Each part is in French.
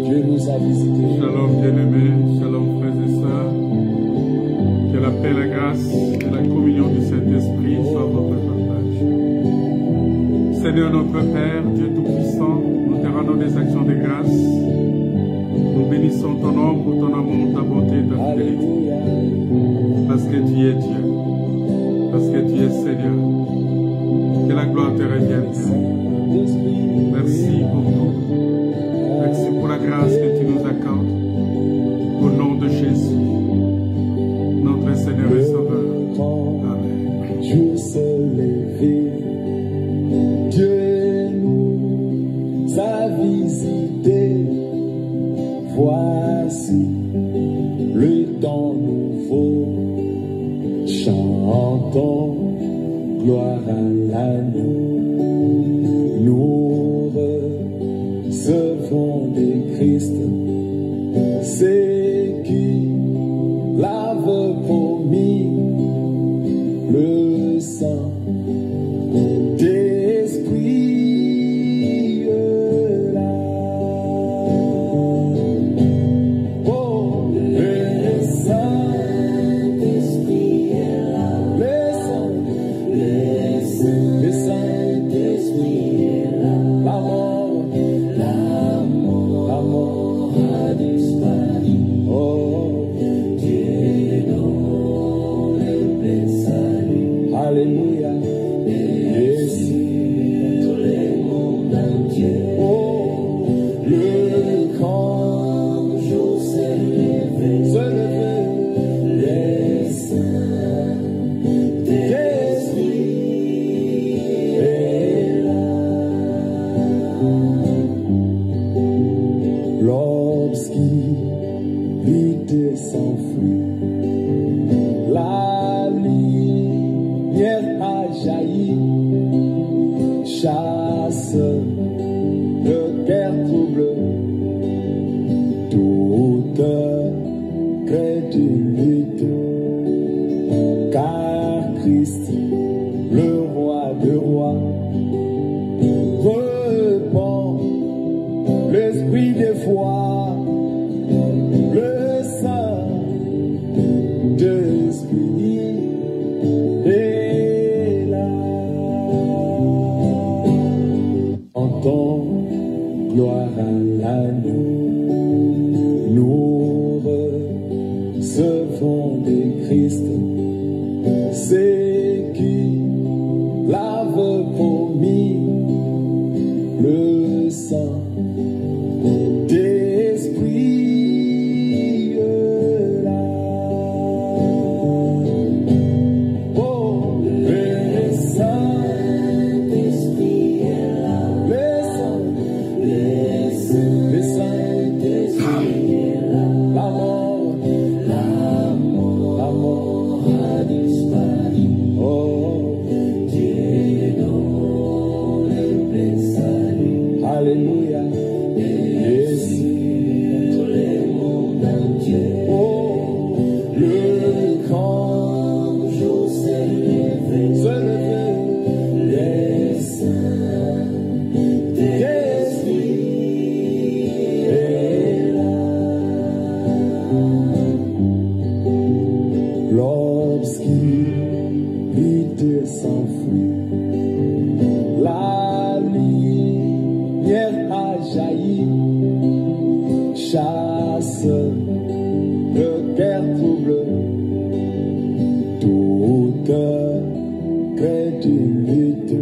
Dieu nous a visités. Shalom bien-aimés, shalom frères et sœurs. Que la paix, la grâce et la communion du Saint-Esprit soient votre partage. Seigneur notre Père, Dieu Tout-Puissant, nous te rendons des actions de grâce. Nous bénissons ton nom pour ton amour, ta bonté et ta fidélité. Parce que tu es Dieu. Parce que tu es Seigneur. Que la gloire te revienne. Merci pour tout. Merci pour la grâce que tu nous accordes. Au nom de Jésus, notre Seigneur et Sauveur. Amen. Dieu se lever, Dieu nous a visités. Voici le temps nouveau. Chantons gloire à l'agneau. Nous recevons de Christ, c'est qui l'avait promis, le sang d'esprit là. Oh, le Saint-Esprit est là. Le Saint-Esprit est là. La mort a disparu. Oh, Dieu nous le salut. Alléluia. Et si tout le monde entier, oh, le grand jour s'est levé, les saints d'esprit est là. L'obscurité s'enfuit, la lumière a jailli, chasse le cœur troublé, toute crédulité, car Christ, le roi de rois, répand l'esprit de foi, le Saint-Esprit est là. Entends gloire à l'agneau. Nous recevons de Christ, c'est qui l'avait promis, le sang d'esprit là. Oh, le Saint-Esprit est là. Le Saint-Esprit est là. La mort a disparu. Oh, Dieu nous le salut. Alléluia. Et si tout le monde entier, oh, le grand jour s'est levé, les saints d'esprit est là. L'obscurité s'enfuit, la lumière a jailli, chasse le cœur troublé, toute crédulité,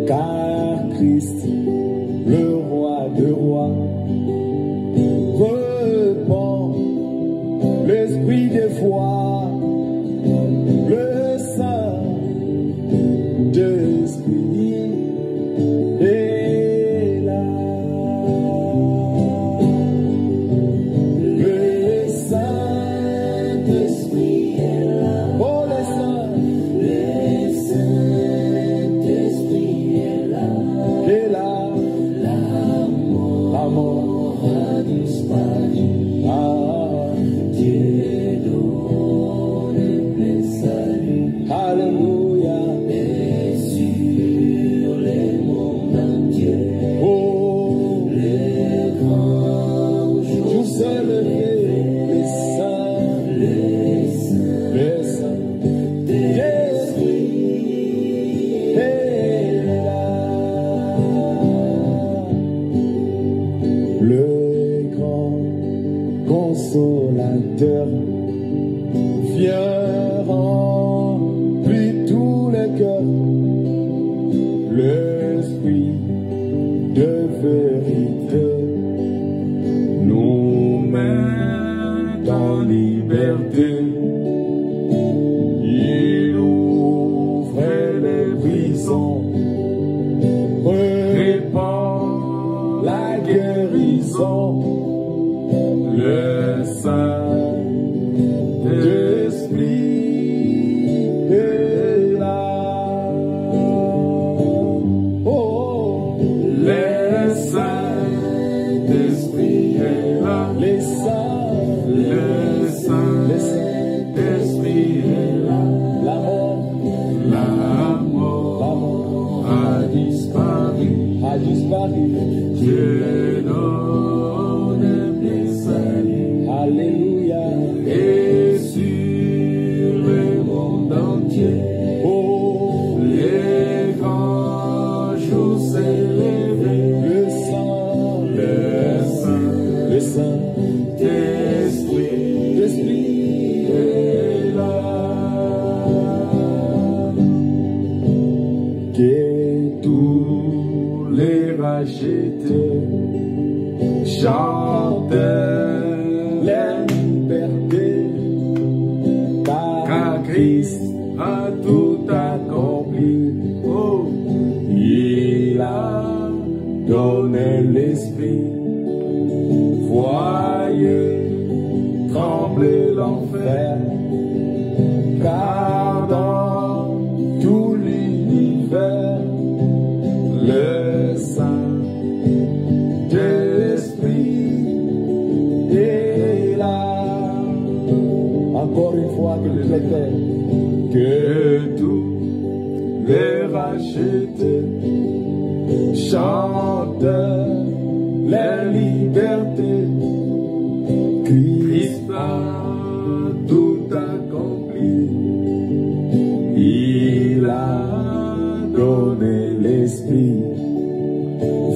car Christ, le roi de rois, répand l'esprit de foi, le Saint-Esprit est là. Le Saint-Esprit est là. Oh, le Saint-Esprit est là. Et là, la mort a disparu. Ah, Dieu nous le salut. Alléluia. Et sur le monde entier, oh, le grand consolateur, viens remplir tous les cœurs, l'esprit de vérité nous met en liberté. Il ouvre les prisons, répand la guérison, le Saint-Esprit est là. Oh, le Saint-Esprit est là. Le Saint-Esprit est là. La mort a disparu. Dieu donne bien salut. Alléluia. Et sur le monde entier, oh, les grands jours célébrés, le Saint-Esprit est là. Que tous les rachetés chantent la liberté, car Christ a tout accompli. Oh, il a donné l'esprit. Voyez trembler l'enfer, car dans tout l'univers, le Saint-Esprit est là. Encore une fois, que tous les rachetés chantent la liberté. Christ a tout accompli. Il a donné l'esprit.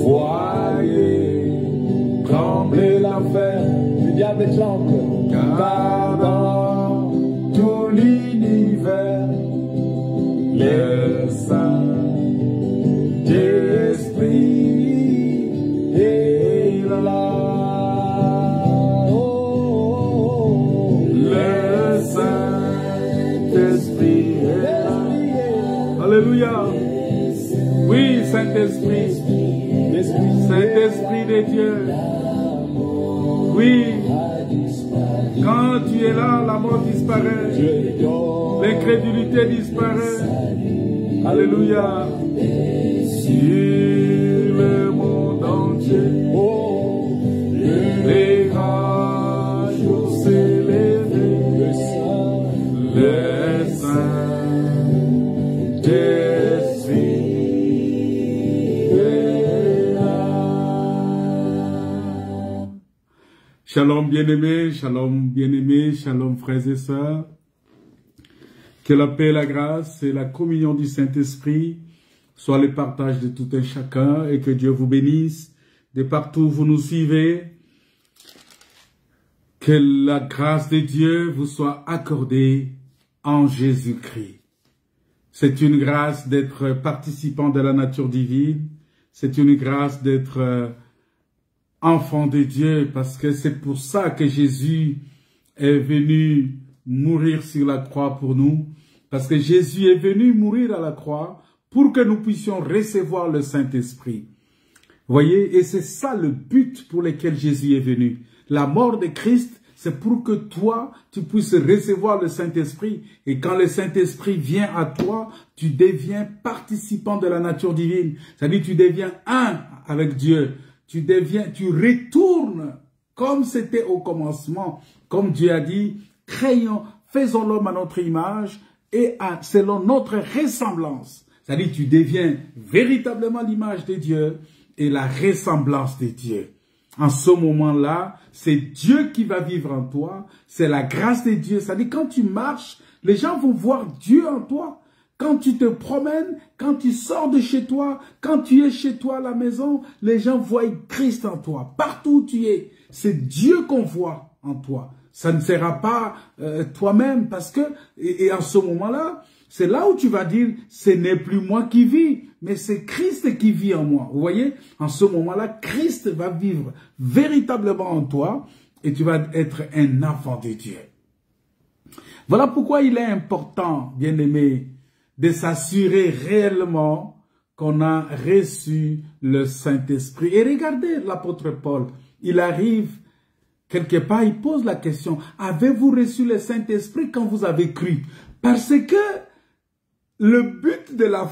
Voyez trembler l'enfer. Le diable tremble. Car dans tout l'univers, le Saint-Esprit est là. Oh, le Saint-Esprit est là. Alléluia. Oui, Saint-Esprit. Saint-Esprit de Dieu. Oui. Quand tu es là, la mort disparaît. L'incrédulité disparaît. Alléluia. Sur le monde entier, oh, les grands jours célébrés, le Saint-Esprit est là. Shalom bien-aimés, shalom frères et sœurs. Que la paix, la grâce et la communion du Saint-Esprit soient le partage de tout un chacun et que Dieu vous bénisse de partout où vous nous suivez. Que la grâce de Dieu vous soit accordée en Jésus-Christ. C'est une grâce d'être participant de la nature divine. C'est une grâce d'être enfant de Dieu parce que c'est pour ça que Jésus est venu mourir sur la croix pour nous. Parce que Jésus est venu mourir à la croix pour que nous puissions recevoir le Saint-Esprit. Voyez, et c'est ça le but pour lequel Jésus est venu. La mort de Christ, c'est pour que toi, tu puisses recevoir le Saint-Esprit. Et quand le Saint-Esprit vient à toi, tu deviens participant de la nature divine. C'est-à-dire, tu deviens un avec Dieu. Tu retournes comme c'était au commencement. Comme Dieu a dit, faisons l'homme à notre image et selon notre ressemblance. C'est-à-dire, tu deviens véritablement l'image de Dieu et la ressemblance de Dieu. En ce moment-là, c'est Dieu qui va vivre en toi, c'est la grâce de Dieu. C'est-à-dire, quand tu marches, les gens vont voir Dieu en toi. Quand tu te promènes, quand tu sors de chez toi, quand tu es chez toi à la maison, les gens voient Christ en toi. Partout où tu es, c'est Dieu qu'on voit. en toi. Ça ne sera pas toi-même parce que, et en ce moment-là, c'est là où tu vas dire, ce n'est plus moi qui vis, mais c'est Christ qui vit en moi. Vous voyez, en ce moment-là, Christ va vivre véritablement en toi et tu vas être un enfant de Dieu. Voilà pourquoi il est important, bien-aimé, de s'assurer réellement qu'on a reçu le Saint-Esprit. Et regardez l'apôtre Paul, il arrive quelque part, il pose la question, avez-vous reçu le Saint-Esprit quand vous avez cru? Parce que le but de la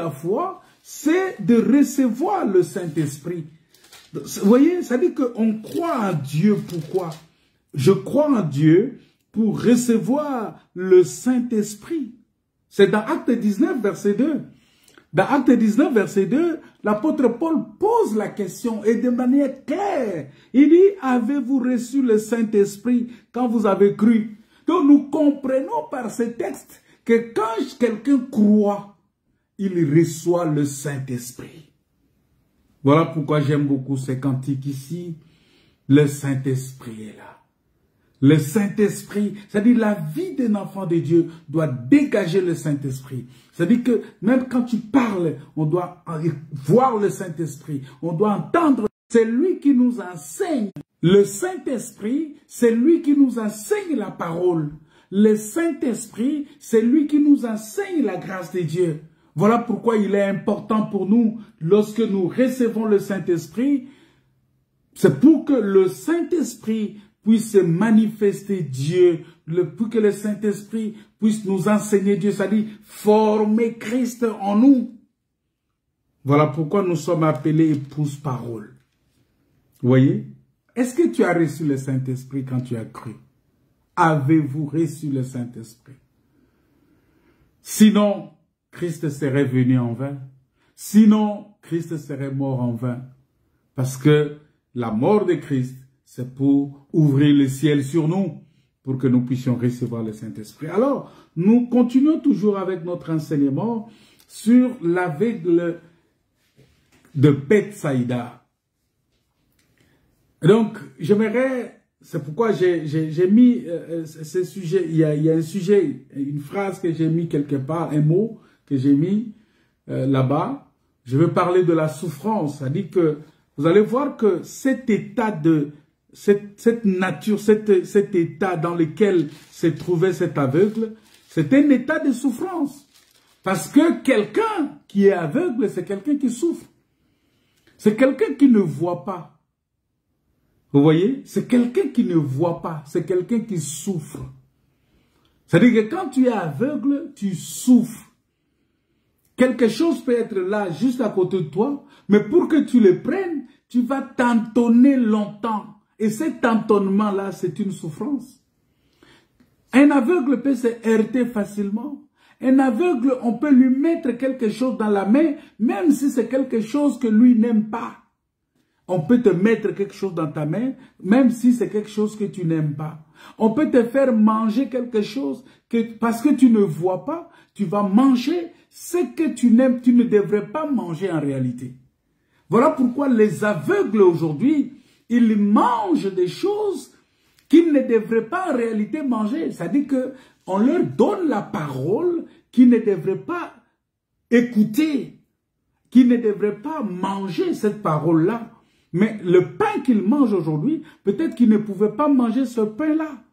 foi, c'est de recevoir le Saint-Esprit. Vous voyez, ça dit qu'on croit en Dieu. Pourquoi? Je crois en Dieu pour recevoir le Saint-Esprit. C'est dans Acte 19, verset 2. Dans Acte 19, verset 2, l'apôtre Paul pose la question et de manière claire. Il dit, avez-vous reçu le Saint-Esprit quand vous avez cru? Donc nous comprenons par ce texte que quand quelqu'un croit, il reçoit le Saint-Esprit. Voilà pourquoi j'aime beaucoup ces cantiques ici. Le Saint-Esprit est là. Le Saint-Esprit, c'est-à-dire la vie d'un enfant de Dieu doit dégager le Saint-Esprit. C'est-à-dire que même quand tu parles, on doit voir le Saint-Esprit, on doit entendre. C'est lui qui nous enseigne. Le Saint-Esprit, c'est lui qui nous enseigne la parole. Le Saint-Esprit, c'est lui qui nous enseigne la grâce de Dieu. Voilà pourquoi il est important pour nous, lorsque nous recevons le Saint-Esprit, c'est pour que le Saint-Esprit puisse manifester Dieu, pour que le Saint-Esprit puisse nous enseigner Dieu, c'est-à-dire former Christ en nous. Voilà pourquoi nous sommes appelés épouses parole. Vous voyez? Est-ce que tu as reçu le Saint-Esprit quand tu as cru? Avez-vous reçu le Saint-Esprit? Sinon, Christ serait venu en vain. Sinon, Christ serait mort en vain. Parce que la mort de Christ, c'est pour ouvrir le ciel sur nous, pour que nous puissions recevoir le Saint-Esprit. Alors, nous continuons toujours avec notre enseignement sur l'aveugle de Bethsaïda. Donc, j'aimerais, c'est pourquoi j'ai mis ce sujet, il y a un sujet, une phrase que j'ai mis quelque part, un mot que j'ai mis là-bas. Je veux parler de la souffrance, c'est-à-dire que vous allez voir que cet état de cette nature, cet état dans lequel se trouvait cet aveugle, c'est un état de souffrance. Parce que quelqu'un qui est aveugle, c'est quelqu'un qui souffre. C'est quelqu'un qui ne voit pas. Vous voyez? C'est quelqu'un qui ne voit pas. C'est quelqu'un qui souffre. C'est-à-dire que quand tu es aveugle, tu souffres. Quelque chose peut être là, juste à côté de toi, mais pour que tu le prennes, tu vas t'entonner longtemps. Et cet entonnement-là, c'est une souffrance. Un aveugle peut se heurter facilement. Un aveugle, on peut lui mettre quelque chose dans la main, même si c'est quelque chose que lui n'aime pas. On peut te mettre quelque chose dans ta main, même si c'est quelque chose que tu n'aimes pas. On peut te faire manger quelque chose, parce que tu ne vois pas, tu vas manger ce que tu n'aimes, tu ne devrais pas manger en réalité. Voilà pourquoi les aveugles aujourd'hui, ils mangent des choses qu'ils ne devraient pas en réalité manger. C'est-à-dire qu'on leur donne la parole qu'ils ne devraient pas écouter, qu'ils ne devraient pas manger cette parole-là. Mais le pain qu'ils mangent aujourd'hui, peut-être qu'ils ne pouvaient pas manger ce pain-là.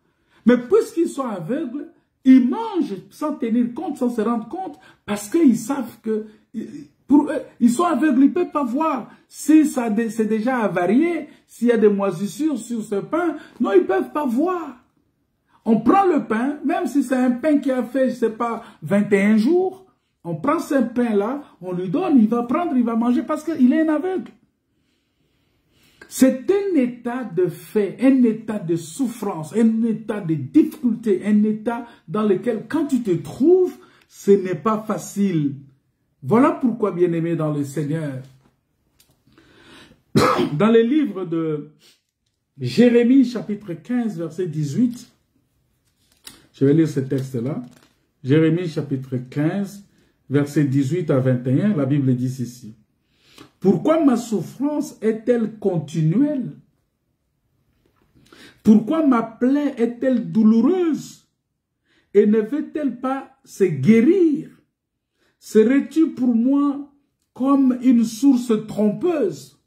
Mais puisqu'ils sont aveugles, ils mangent sans tenir compte, sans se rendre compte, parce qu'ils savent que... Pour eux, ils sont aveugles, ils ne peuvent pas voir si c'est déjà avarié, s'il y a des moisissures sur ce pain. Non, ils ne peuvent pas voir. On prend le pain, même si c'est un pain qui a fait, je ne sais pas, 21 jours, on prend ce pain-là, on lui donne, il va prendre, il va manger parce qu'il est un aveugle. C'est un état de fait, un état de souffrance, un état de difficulté, un état dans lequel, quand tu te trouves, ce n'est pas facile. Voilà pourquoi, bien-aimés dans le Seigneur, dans le livre de Jérémie, chapitre 15, verset 18, je vais lire ce texte-là, Jérémie, chapitre 15, verset 18 à 21, la Bible dit ceci. « Pourquoi ma souffrance est-elle continuelle? Pourquoi ma plaie est-elle douloureuse et ne veut-elle pas se guérir? Serais-tu pour moi comme une source trompeuse,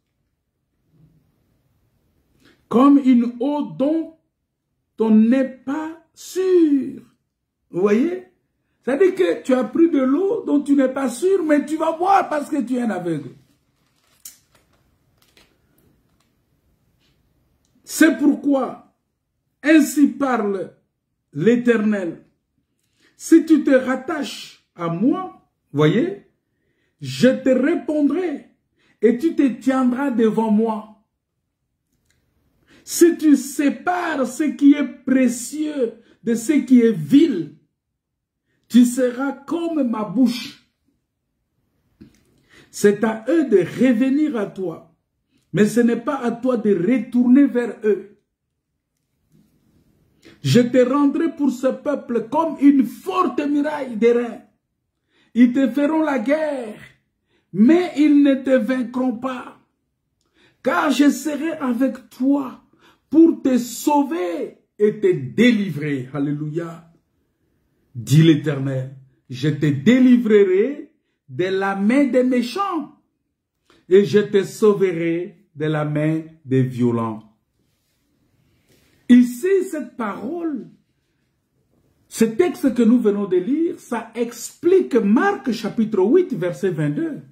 comme une eau dont on n'est pas sûr? Vous voyez? C'est-à-dire que tu as pris de l'eau dont tu n'es pas sûr, mais tu vas boire parce que tu es un aveugle. C'est pourquoi, ainsi parle l'Éternel, si tu te rattaches à moi, voyez, je te répondrai et tu te tiendras devant moi. Si tu sépares ce qui est précieux de ce qui est vil, tu seras comme ma bouche. C'est à eux de revenir à toi, mais ce n'est pas à toi de retourner vers eux. Je te rendrai pour ce peuple comme une forte muraille d'airain. Ils te feront la guerre, mais ils ne te vaincront pas. Car je serai avec toi pour te sauver et te délivrer. Alléluia. Dit l'Éternel, je te délivrerai de la main des méchants et je te sauverai de la main des violents. Ici, cette parole, ce texte que nous venons de lire, ça explique Marc chapitre 8, verset 22.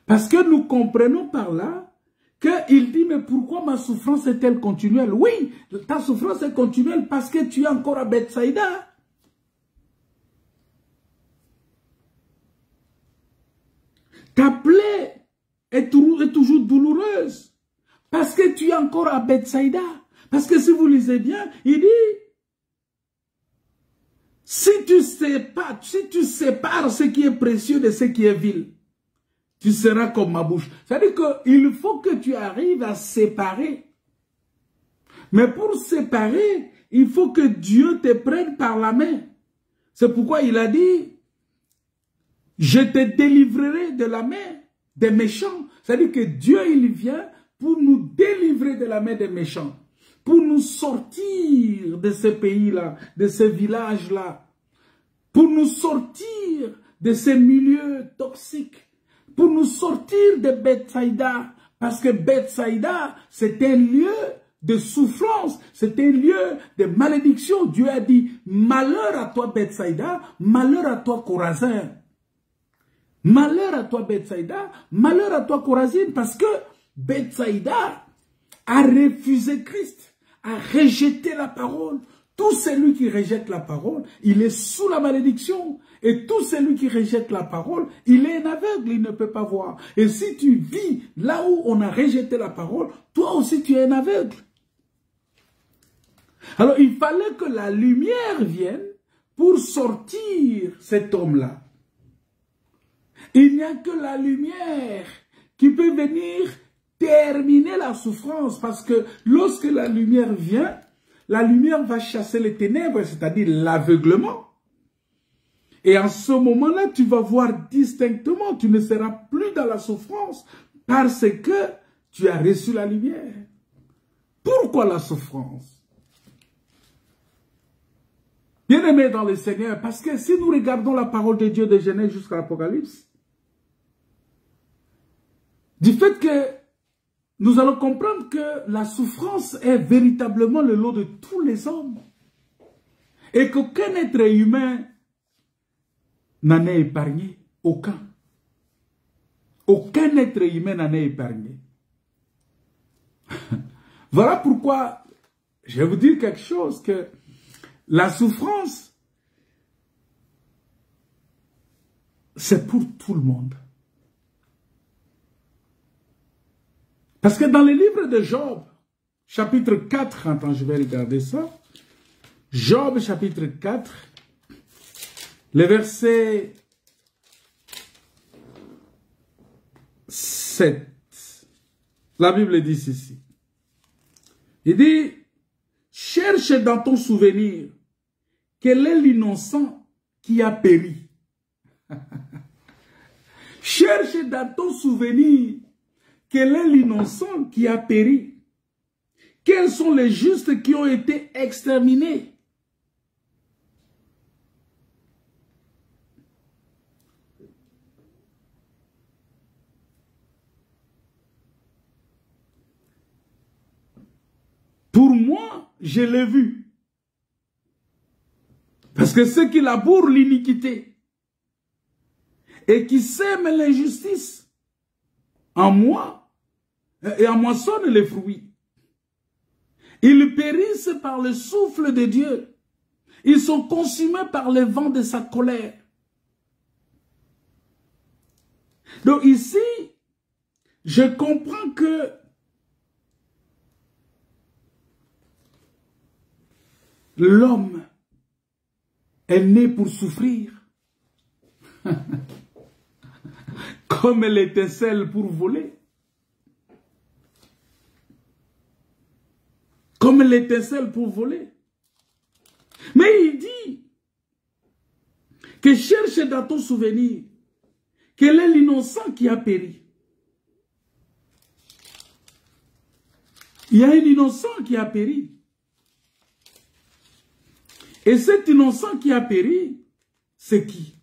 Parce que nous comprenons par là qu'il dit, mais pourquoi ma souffrance est-elle continuelle? Oui, ta souffrance est continuelle parce que tu es encore à Bethsaïda. Ta plaie est toujours douloureuse parce que tu es encore à Bethsaïda. Parce que si vous lisez bien, il dit, si tu sépares ce qui est précieux de ce qui est vil, tu seras comme ma bouche. C'est-à-dire qu'il faut que tu arrives à séparer. Mais pour séparer, il faut que Dieu te prenne par la main. C'est pourquoi il a dit, je te délivrerai de la main des méchants. C'est-à-dire que Dieu, il vient pour nous délivrer de la main des méchants. Pour nous sortir de ce pays-là, de ce village-là. Pour nous sortir de ces milieux toxiques. Pour nous sortir de Bethsaïda. Parce que Bethsaïda, c'est un lieu de souffrance. C'est un lieu de malédiction. Dieu a dit, malheur à toi Bethsaïda, malheur à toi Chorazin. Malheur à toi Bethsaïda, malheur à toi Chorazine. Parce que Bethsaïda a refusé Christ. A rejeté la parole. Tout celui qui rejette la parole, il est sous la malédiction. Et tout celui qui rejette la parole, il est un aveugle, il ne peut pas voir. Et si tu vis là où on a rejeté la parole, toi aussi tu es un aveugle. Alors il fallait que la lumière vienne pour sortir cet homme-là. Il n'y a que la lumière qui peut venir terminer la souffrance, parce que lorsque la lumière vient, la lumière va chasser les ténèbres, c'est-à-dire l'aveuglement. Et en ce moment-là, tu vas voir distinctement, tu ne seras plus dans la souffrance parce que tu as reçu la lumière. Pourquoi la souffrance? Bien-aimés dans le Seigneur, parce que si nous regardons la parole de Dieu de Genèse jusqu'à l'Apocalypse, du fait que nous allons comprendre que la souffrance est véritablement le lot de tous les hommes. Et qu'aucun être humain n'en est épargné. Aucun. Aucun être humain n'en est épargné. Voilà pourquoi je vais vous dire quelque chose, que la souffrance, c'est pour tout le monde. Parce que dans le livre de Job, chapitre 4, attends, je vais regarder ça. Job, chapitre 4, le verset 7. La Bible dit ceci. Il dit, cherche dans ton souvenir quel est l'innocent qui a péri. Cherche dans ton souvenir quel est l'innocent qui a péri. Quels sont les justes qui ont été exterminés? Pour moi, je l'ai vu. Parce que ceux qui labourent l'iniquité et qui sèment l'injustice, en moi, et en moissonnent les fruits. Ils périssent par le souffle de Dieu. Ils sont consumés par le vent de sa colère. Donc ici, je comprends que l'homme est né pour souffrir, comme l'étincelle pour voler. Comme l'étincelle pour voler. Mais il dit que cherche dans ton souvenir quel est l'innocent qui a péri. Il y a un innocent qui a péri. Et cet innocent qui a péri, c'est qui?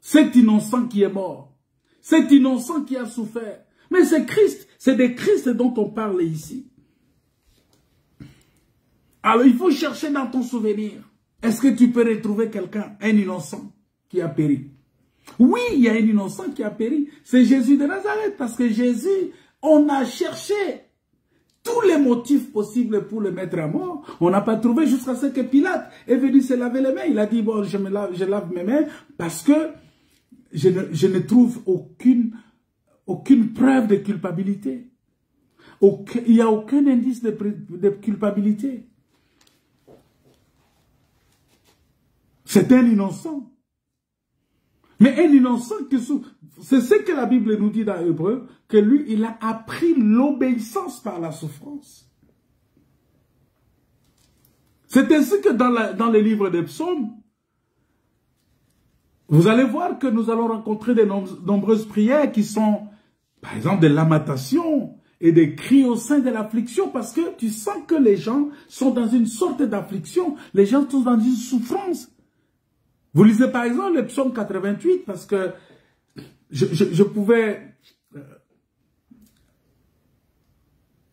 Cet innocent qui est mort. Cet innocent qui a souffert. Mais c'est Christ, c'est de Christ dont on parle ici. Alors il faut chercher dans ton souvenir. Est-ce que tu peux retrouver quelqu'un, un innocent qui a péri? Oui, il y a un innocent qui a péri. C'est Jésus de Nazareth, parce que Jésus, on a cherché tous les motifs possibles pour le mettre à mort. On n'a pas trouvé jusqu'à ce que Pilate est venu se laver les mains. Il a dit, bon, je lave mes mains parce que je ne trouve aucune preuve de culpabilité. Il n'y a aucun indice de culpabilité. C'est un innocent. Mais un innocent qui souffre. C'est ce que la Bible nous dit dans Hébreu, que lui, il a appris l'obéissance par la souffrance. C'est ainsi que dans les livres des psaumes, vous allez voir que nous allons rencontrer de nombreuses prières qui sont, par exemple, des lamentations et des cris au sein de l'affliction, parce que tu sens que les gens sont dans une sorte d'affliction, les gens sont dans une souffrance. Vous lisez par exemple le psaume 88, parce que je pouvais...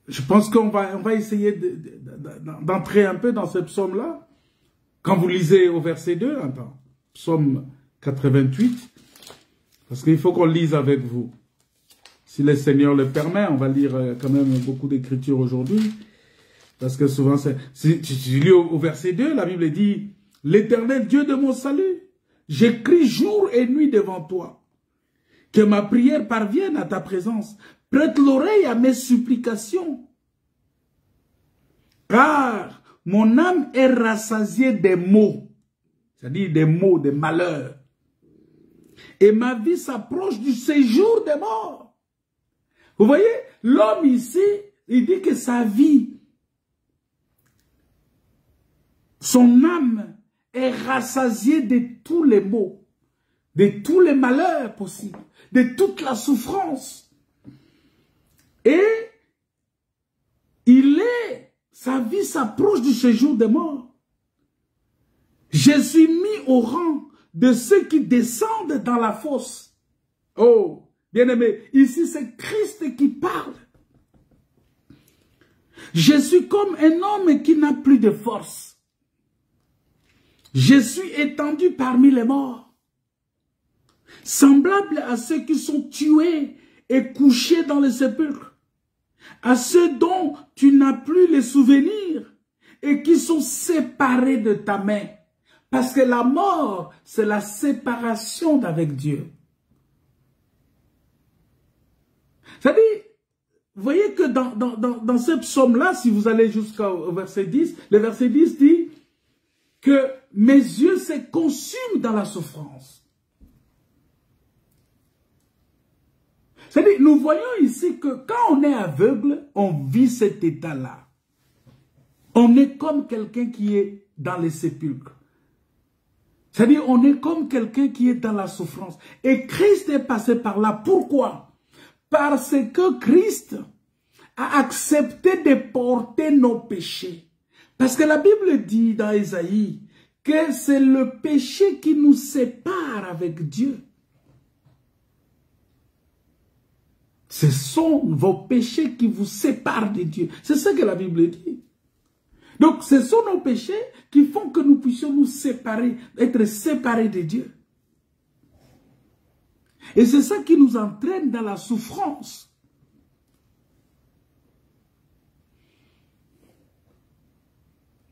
Je pense qu'on va essayer d'entrer un peu dans ce psaume-là. Quand vous lisez au verset 2, attends, psaume 88, parce qu'il faut qu'on lise avec vous. Si le Seigneur le permet, on va lire quand même beaucoup d'écritures aujourd'hui. Parce que souvent, si tu lis au verset 2, la Bible dit... L'Éternel Dieu de mon salut, j'écris jour et nuit devant toi. Que ma prière parvienne à ta présence. Prête l'oreille à mes supplications. Car mon âme est rassasiée des maux. C'est-à-dire des maux, des malheurs. Et ma vie s'approche du séjour des morts. Vous voyez, l'homme ici, il dit que sa vie, son âme, est rassasié de tous les maux, de tous les malheurs possibles, de toute la souffrance. Et sa vie s'approche du séjour des morts. Je suis mis au rang de ceux qui descendent dans la fosse. Oh, bien-aimé, ici c'est Christ qui parle. Je suis comme un homme qui n'a plus de force. Je suis étendu parmi les morts, semblable à ceux qui sont tués et couchés dans les sépulcres, à ceux dont tu n'as plus les souvenirs et qui sont séparés de ta main. Parce que la mort, c'est la séparation d'avec Dieu. C'est-à-dire, vous voyez que dans ce psaume-là, si vous allez jusqu'au verset 10, le verset 10 dit que mes yeux se consument dans la souffrance. C'est-à-dire, nous voyons ici que quand on est aveugle, on vit cet état-là. On est comme quelqu'un qui est dans les sépulcres. C'est-à-dire, on est comme quelqu'un qui est dans la souffrance. Et Christ est passé par là. Pourquoi? parce que Christ a accepté de porter nos péchés. Parce que la Bible dit dans Ésaïe que c'est le péché qui nous sépare avec Dieu. Ce sont vos péchés qui vous séparent de Dieu. C'est ce que la Bible dit. Donc, ce sont nos péchés qui font que nous puissions nous séparer, être séparés de Dieu. Et c'est ça qui nous entraîne dans la souffrance.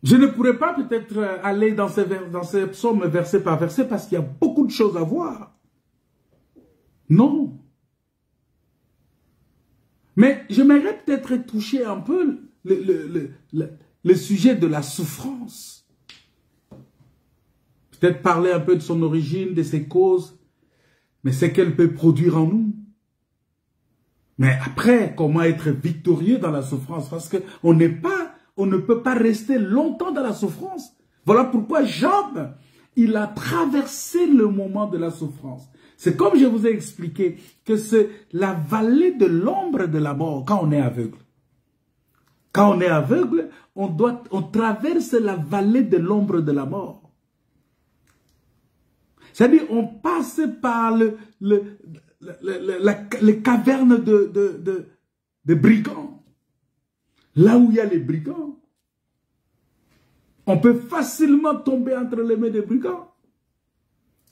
Je ne pourrais pas peut-être aller dans ces psaumes verset par verset parce qu'il y a beaucoup de choses à voir. Non. Mais j'aimerais peut-être toucher un peu le sujet de la souffrance. Peut-être parler un peu de son origine, de ses causes, mais ce qu'elle peut produire en nous. Mais après, comment être victorieux dans la souffrance? Parce qu'on ne peut pas rester longtemps dans la souffrance. Voilà pourquoi Job, il a traversé le moment de la souffrance. C'est comme je vous ai expliqué que c'est la vallée de l'ombre de la mort quand on est aveugle. Quand on est aveugle, on traverse la vallée de l'ombre de la mort. C'est-à-dire, on passe par les cavernes de brigands. Là où il y a les brigands. On peut facilement tomber entre les mains des brigands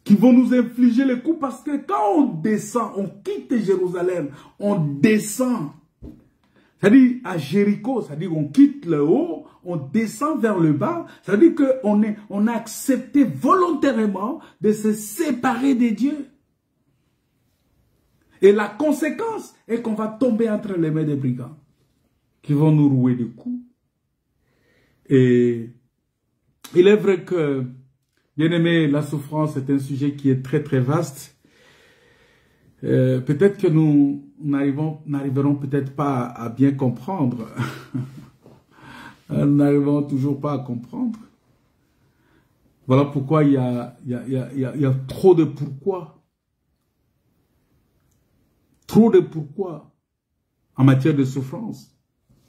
qui vont nous infliger les coups parce que quand on descend, on quitte Jérusalem, on descend. C'est-à-dire à Jéricho, c'est-à-dire qu'on quitte le haut, on descend vers le bas, c'est-à-dire qu'on a accepté volontairement de se séparer de Dieu. Et la conséquence est qu'on va tomber entre les mains des brigands qui vont nous rouer de coups. Et il est vrai que, bien aimé, la souffrance est un sujet qui est très très vaste. Peut-être que nous n'arriverons peut-être pas à bien comprendre. Nous n'arriverons toujours pas à comprendre. Voilà pourquoi il y a trop de pourquoi. Trop de pourquoi en matière de souffrance.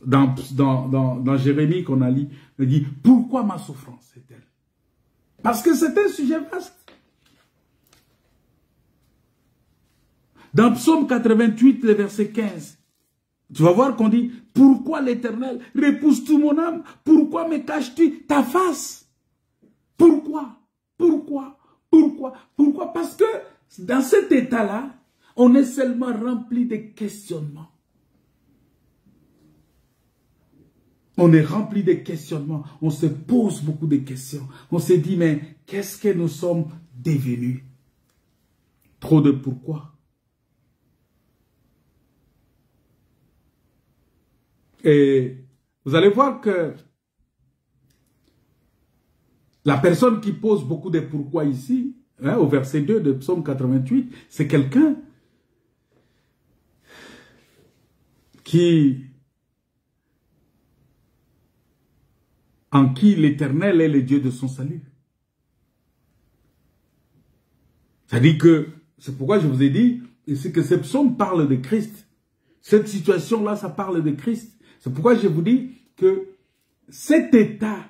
Dans Jérémie qu'on a lu, on dit « Pourquoi ma souffrance est-elle » Parce que c'est un sujet vaste. Dans Psaume 88, le verset 15, tu vas voir qu'on dit « Pourquoi l'Éternel repousse-tu mon âme? Pourquoi me caches-tu ta face ?» Pourquoi? Pourquoi? Pourquoi? Pourquoi? Parce que dans cet état-là, on est seulement rempli de questionnements. On est rempli de questionnements. On se pose beaucoup de questions. On se dit, mais qu'est-ce que nous sommes devenus? Trop de pourquoi. Et vous allez voir que la personne qui pose beaucoup de pourquoi ici, hein, au verset 2 de Psaume 88, c'est quelqu'un en qui l'Éternel est le Dieu de son salut. C'est-à-dire que, c'est pourquoi je vous ai dit, ici que ce psaume parle de Christ. Cette situation-là, ça parle de Christ. C'est pourquoi je vous dis que cet état,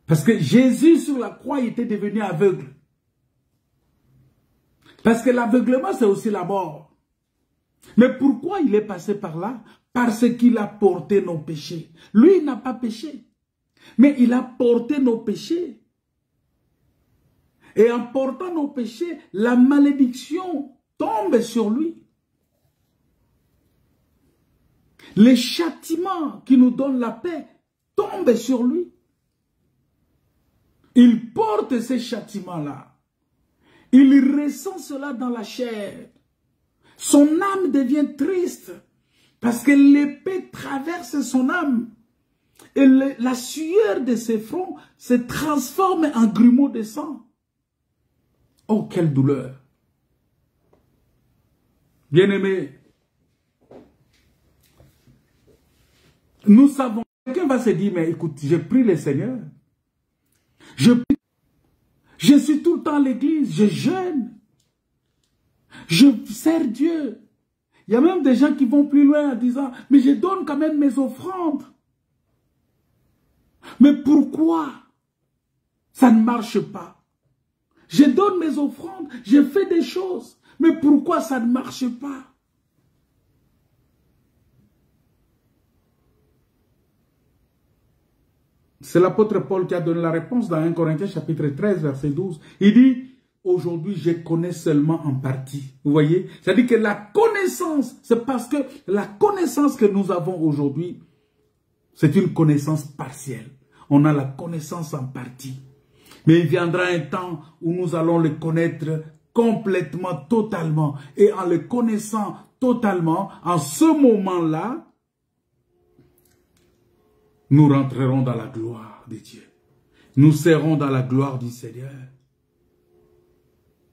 parce que Jésus sur la croix était devenu aveugle. Parce que l'aveuglement, c'est aussi la mort. Mais pourquoi il est passé par là? Parce qu'il a porté nos péchés. Lui, il n'a pas péché. Mais il a porté nos péchés. Et en portant nos péchés, la malédiction tombe sur lui. Les châtiments qui nous donnent la paix tombent sur lui. Il porte ces châtiments-là. Il ressent cela dans la chair. Son âme devient triste parce que l'épée traverse son âme. Et la sueur de ses fronts se transforme en grumeaux de sang. Oh, quelle douleur! Bien-aimés, nous savons, quelqu'un va se dire, mais écoute, j'ai pris le Seigneur. Je suis tout le temps à l'église, je jeûne. Je sers Dieu. Il y a même des gens qui vont plus loin en disant, mais je donne quand même mes offrandes. Mais pourquoi ça ne marche pas? Je donne mes offrandes, je fais des choses, mais pourquoi ça ne marche pas? C'est l'apôtre Paul qui a donné la réponse dans 1 Corinthiens chapitre 13, verset 12. Il dit, aujourd'hui, je connais seulement en partie. Vous voyez? C'est-à-dire que la connaissance, c'est parce que la connaissance que nous avons aujourd'hui, c'est une connaissance partielle. On a la connaissance en partie. Mais il viendra un temps où nous allons le connaître complètement, totalement. Et en le connaissant totalement, en ce moment-là, nous rentrerons dans la gloire de Dieu. Nous serons dans la gloire du Seigneur.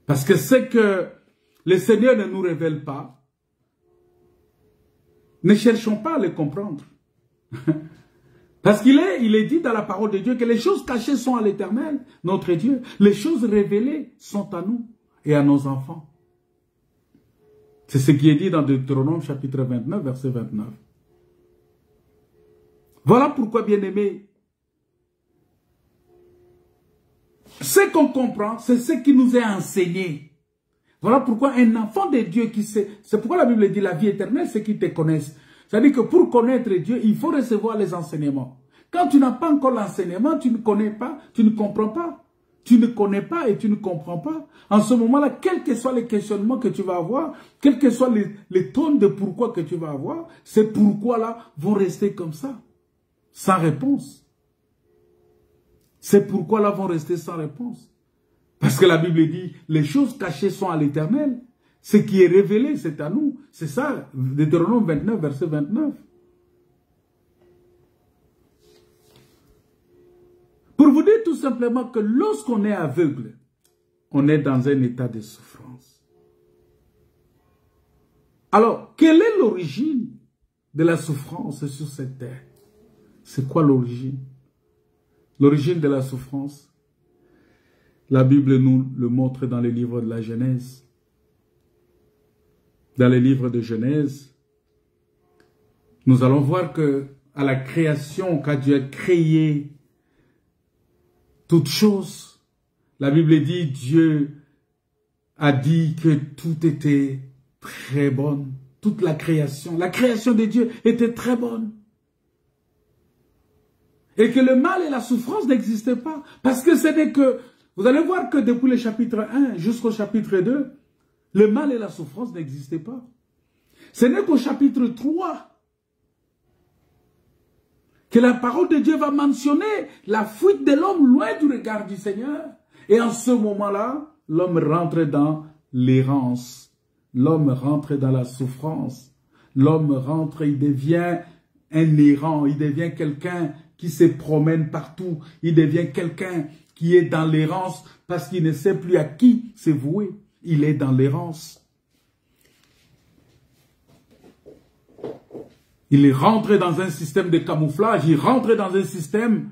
Parce que ce que le Seigneur ne nous révèle pas, ne cherchons pas à le comprendre. Parce qu'il est dit dans la parole de Dieu que les choses cachées sont à l'Éternel, notre Dieu. Les choses révélées sont à nous et à nos enfants. C'est ce qui est dit dans Deutéronome chapitre 29, verset 29. Voilà pourquoi, bien-aimés, ce qu'on comprend, c'est ce qui nous est enseigné. Voilà pourquoi un enfant de Dieu qui sait, c'est pourquoi la Bible dit la vie éternelle, c'est qu'ils te connaissent. C'est-à-dire que pour connaître Dieu, il faut recevoir les enseignements. Quand tu n'as pas encore l'enseignement, tu ne connais pas, tu ne comprends pas. Tu ne connais pas et tu ne comprends pas. En ce moment-là, quels que soient les questionnements que tu vas avoir, quels que soient les tonnes de pourquoi que tu vas avoir, ces pourquoi-là vont rester comme ça, sans réponse. Ces pourquoi-là vont rester sans réponse. Parce que la Bible dit, les choses cachées sont à l'Éternel. Ce qui est révélé, c'est à nous. C'est ça, Deutéronome 29, verset 29. Pour vous dire tout simplement que lorsqu'on est aveugle, on est dans un état de souffrance. Alors, quelle est l'origine de la souffrance sur cette terre? C'est quoi l'origine? L'origine de la souffrance, la Bible nous le montre dans les livres de la Genèse. Dans les livres de Genèse, nous allons voir que à la création, quand Dieu a créé toutes choses, la Bible dit, Dieu a dit que tout était très bonne. Toute la création de Dieu était très bonne. Et que le mal et la souffrance n'existaient pas. Parce que ce n'est que, vous allez voir que depuis le chapitre 1 jusqu'au chapitre 2, le mal et la souffrance n'existaient pas. Ce n'est qu'au chapitre 3 que la parole de Dieu va mentionner la fuite de l'homme loin du regard du Seigneur. Et en ce moment-là, l'homme rentre dans l'errance. L'homme rentre dans la souffrance. L'homme rentre, il devient un errant. Il devient quelqu'un qui se promène partout. Il devient quelqu'un qui est dans l'errance parce qu'il ne sait plus à qui se vouer. Il est dans l'errance. Il rentre dans un système de camouflage, il rentre dans un système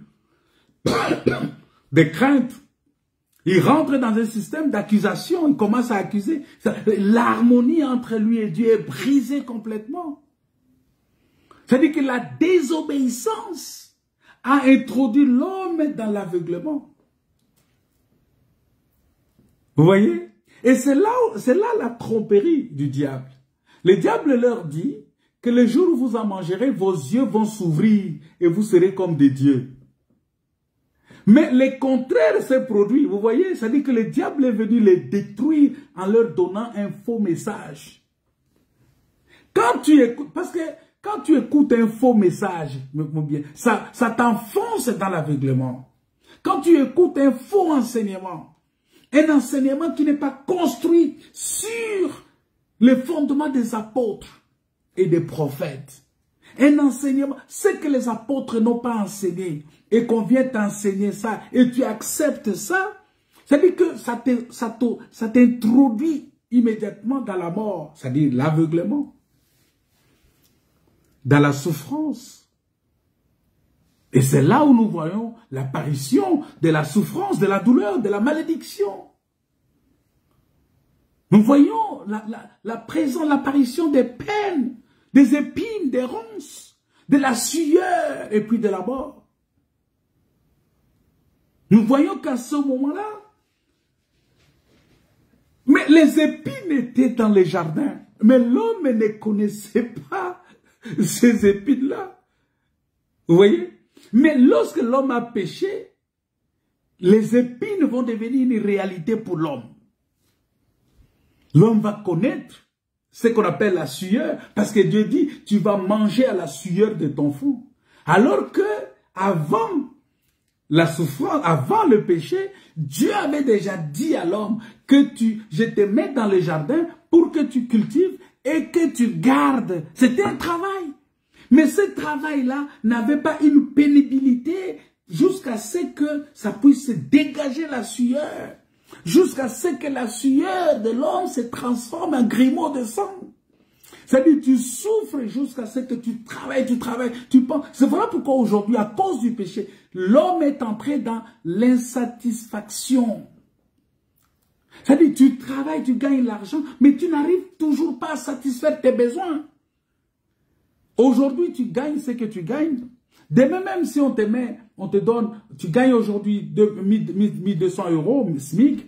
de crainte, il rentre dans un système d'accusation, il commence à accuser. L'harmonie entre lui et Dieu est brisée complètement. C'est-à-dire que la désobéissance a introduit l'homme dans l'aveuglement. Vous voyez? Et c'est là la tromperie du diable. Le diable leur dit que le jour où vous en mangerez, vos yeux vont s'ouvrir et vous serez comme des dieux. Mais le contraire s'est produit. Vous voyez, ça dit que le diable est venu les détruire en leur donnant un faux message. Quand tu écoutes, parce que quand tu écoutes un faux message, ça t'enfonce dans l'aveuglement. Quand tu écoutes un faux enseignement, un enseignement qui n'est pas construit sur les fondements des apôtres et des prophètes. Un enseignement, ce que les apôtres n'ont pas enseigné et qu'on vient t'enseigner ça et tu acceptes ça, c'est-à-dire que ça t'introduit immédiatement dans la mort, c'est-à-dire l'aveuglement, dans la souffrance. Et c'est là où nous voyons l'apparition de la souffrance, de la douleur, de la malédiction. Nous voyons la présence, l'apparition des peines, des épines, des ronces, de la sueur et puis de la mort. Nous voyons qu'à ce moment-là, mais les épines étaient dans les jardins, mais l'homme ne connaissait pas ces épines-là. Vous voyez? Mais lorsque l'homme a péché, les épines vont devenir une réalité pour l'homme. L'homme va connaître ce qu'on appelle la sueur, parce que Dieu dit, tu vas manger à la sueur de ton front. Alors que, avant la souffrance, avant le péché, Dieu avait déjà dit à l'homme que je te mets dans le jardin pour que tu cultives et que tu gardes. C'était un travail. Mais ce travail-là n'avait pas une pénibilité jusqu'à ce que ça puisse dégager la sueur. Jusqu'à ce que la sueur de l'homme se transforme en grumeau de sang. C'est-à-dire, tu souffres jusqu'à ce que tu travailles, tu penses. C'est voilà pourquoi aujourd'hui, à cause du péché, l'homme est entré dans l'insatisfaction. C'est-à-dire, tu travailles, tu gagnes l'argent, mais tu n'arrives toujours pas à satisfaire tes besoins. Aujourd'hui, tu gagnes ce que tu gagnes. Demain, même si on te donne, tu gagnes aujourd'hui 1200 €, SMIC,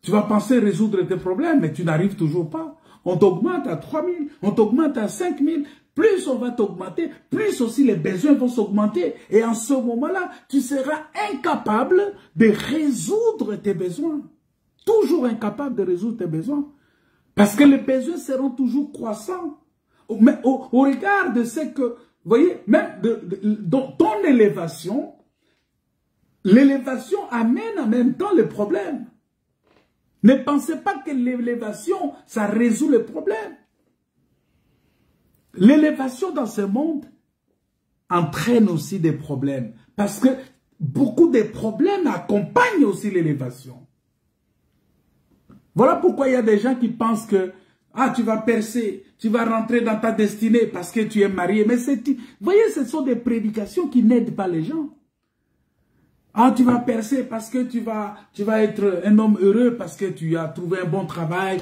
tu vas penser résoudre tes problèmes, mais tu n'arrives toujours pas. On t'augmente à 3000, on t'augmente à 5000. Plus on va t'augmenter, plus aussi les besoins vont s'augmenter. Et en ce moment-là, tu seras incapable de résoudre tes besoins. Toujours incapable de résoudre tes besoins. Parce que les besoins seront toujours croissants. Mais au regard de ce que, vous voyez, même dans ton élévation, l'élévation amène en même temps les problèmes. Ne pensez pas que l'élévation, ça résout les problèmes. L'élévation dans ce monde entraîne aussi des problèmes. Parce que beaucoup de problèmes accompagnent aussi l'élévation. Voilà pourquoi il y a des gens qui pensent que tu vas percer, tu vas rentrer dans ta destinée parce que tu es marié. Mais vous voyez, ce sont des prédications qui n'aident pas les gens. Tu vas percer parce que tu vas être un homme heureux parce que tu as trouvé un bon travail.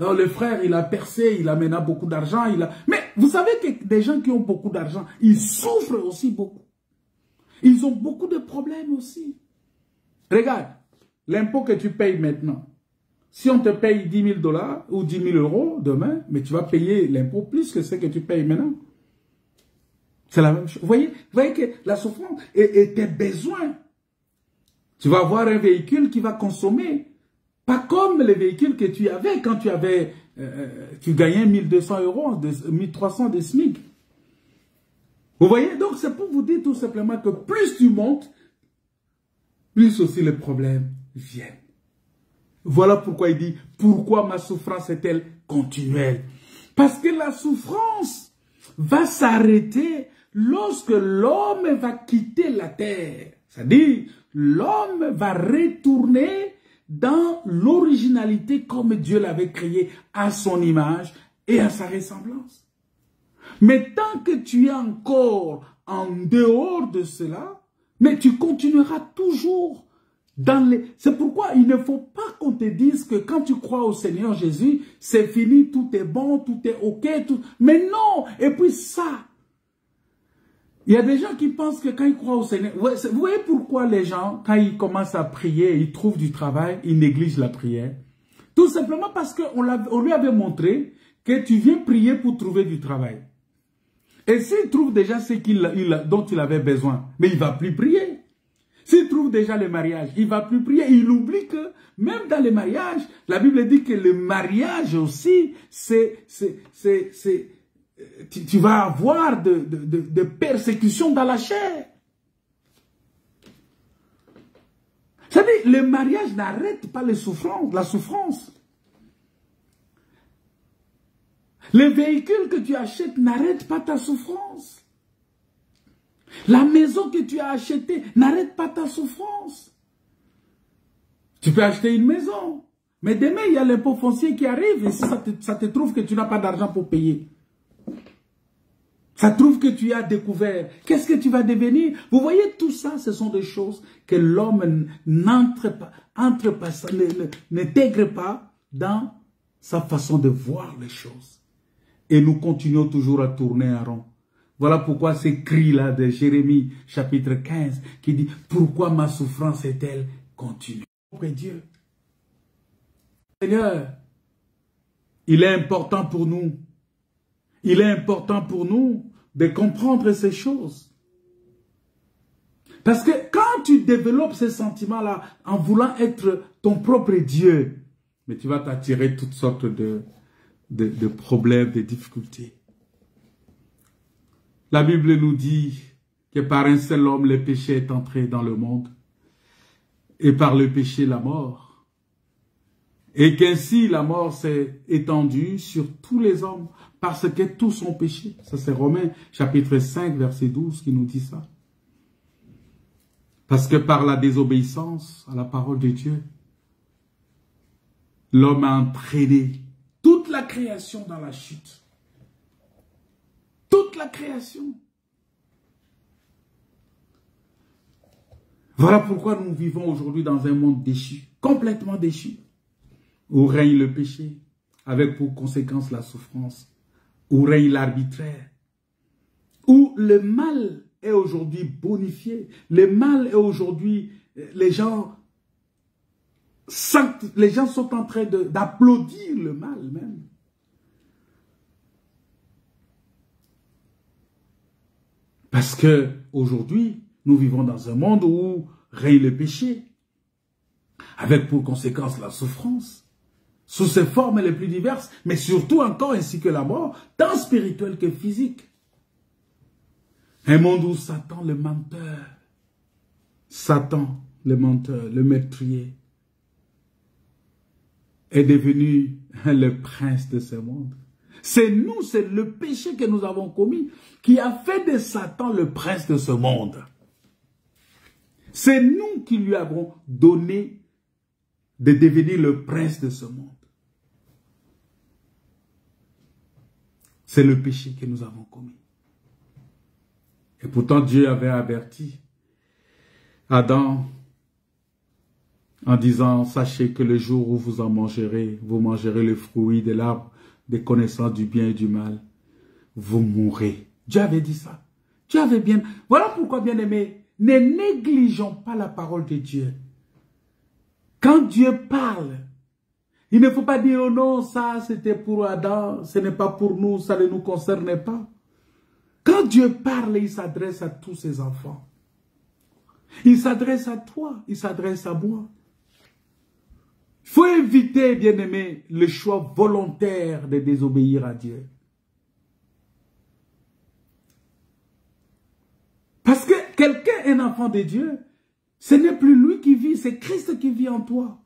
Alors le frère, il a percé, il a maintenant beaucoup d'argent. Mais vous savez que des gens qui ont beaucoup d'argent, ils souffrent aussi beaucoup. Ils ont beaucoup de problèmes aussi. Regarde, l'impôt que tu payes maintenant. Si on te paye 10 000 $ ou 10 000 € demain, mais tu vas payer l'impôt plus que ce que tu payes maintenant. C'est la même chose. Vous voyez que la souffrance et tes besoins. Tu vas avoir un véhicule qui va consommer. Pas comme les véhicules que tu avais quand tu gagnais 1200 €, 1300 de SMIC. Vous voyez? Donc c'est pour vous dire tout simplement que plus tu montes, plus aussi les problèmes viennent. Voilà pourquoi il dit, pourquoi ma souffrance est-elle continuelle? Parce que la souffrance va s'arrêter lorsque l'homme va quitter la terre. C'est-à-dire, l'homme va retourner dans l'originalité comme Dieu l'avait créé à son image et à sa ressemblance. Mais tant que tu es encore en dehors de cela, mais tu continueras toujours c'est pourquoi il ne faut pas qu'on te dise que quand tu crois au Seigneur Jésus, c'est fini, tout est bon, tout est ok, mais non. Et puis ça, il y a des gens qui pensent que quand ils croient au Seigneur, vous voyez pourquoi les gens, quand ils commencent à prier, ils trouvent du travail, ils négligent la prière. Tout simplement parce qu'on lui avait montré que tu viens prier pour trouver du travail. Et s'il trouve déjà ce dont il avait besoin, mais il ne va plus prier. S'il trouve déjà le mariage, il ne va plus prier. Il oublie que même dans le mariage, la Bible dit que le mariage aussi, tu vas avoir de persécutions dans la chair. C'est-à-dire, le mariage n'arrête pas la souffrance. Le véhicule que tu achètes n'arrête pas ta souffrance. La maison que tu as achetée n'arrête pas ta souffrance. Tu peux acheter une maison, mais demain, il y a l'impôt foncier qui arrive et si ça te trouve que tu n'as pas d'argent pour payer. Ça trouve que tu as découvert. Qu'est-ce que tu vas devenir? Vous voyez, tout ça, ce sont des choses que l'homme n'intègre pas dans sa façon de voir les choses. Et nous continuons toujours à tourner en rond. Voilà pourquoi ces cris-là de Jérémie, chapitre 15, qui dit « Pourquoi ma souffrance est-elle continue ?» Auprès de Dieu. Seigneur, il est important pour nous. Il est important pour nous de comprendre ces choses. Parce que quand tu développes ces sentiments-là en voulant être ton propre Dieu, mais tu vas t'attirer toutes sortes de problèmes, de difficultés. La Bible nous dit que par un seul homme, le péché est entré dans le monde. Et par le péché, la mort. Et qu'ainsi, la mort s'est étendue sur tous les hommes parce que tous ont péché. Ça, c'est Romains, chapitre 5, verset 12, qui nous dit ça. Parce que par la désobéissance à la parole de Dieu, l'homme a entraîné toute la création dans la chute. Toute la création. Voilà pourquoi nous vivons aujourd'hui dans un monde déchu, complètement déchu, où règne le péché, avec pour conséquence la souffrance, où règne l'arbitraire, où le mal est aujourd'hui bonifié, le mal est aujourd'hui, les gens sont en train d'applaudir le mal même. Parce que aujourd'hui, nous vivons dans un monde où règne le péché, avec pour conséquence la souffrance, sous ses formes les plus diverses, mais surtout encore ainsi que la mort, tant spirituelle que physique. Un monde où Satan, le menteur, Satan, le menteur, le meurtrier, est devenu le prince de ce monde. C'est nous, c'est le péché que nous avons commis qui a fait de Satan le prince de ce monde. C'est nous qui lui avons donné de devenir le prince de ce monde. C'est le péché que nous avons commis. Et pourtant Dieu avait averti Adam en disant, sachez que le jour où vous en mangerez, vous mangerez le fruit de l'arbre des connaissances du bien et du mal, vous mourrez. Dieu avait dit ça. Dieu avait bien... Voilà pourquoi, bien aimé, ne négligeons pas la parole de Dieu. Quand Dieu parle, il ne faut pas dire, oh non, ça c'était pour Adam, ce n'est pas pour nous, ça ne nous concerne pas. Quand Dieu parle, il s'adresse à tous ses enfants. Il s'adresse à toi, il s'adresse à moi. Il faut éviter, bien aimé, le choix volontaire de désobéir à Dieu. Parce que quelqu'un est un enfant de Dieu, ce n'est plus lui qui vit, c'est Christ qui vit en toi.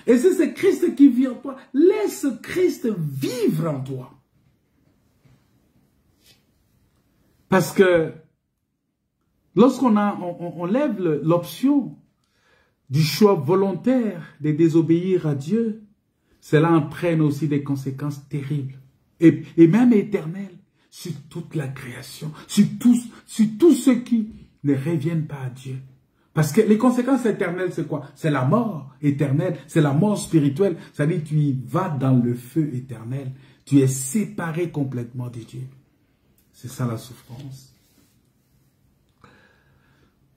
Et si c'est Christ qui vit en toi, laisse Christ vivre en toi. Parce que lorsqu'on lève l'option du choix volontaire de désobéir à Dieu, cela entraîne aussi des conséquences terribles et même éternelles sur toute la création, sur tous ceux qui ne reviennent pas à Dieu. Parce que les conséquences éternelles, c'est quoi? C'est la mort éternelle, c'est la mort spirituelle. C'est-à-dire que tu y vas dans le feu éternel. Tu es séparé complètement de Dieu. C'est ça la souffrance.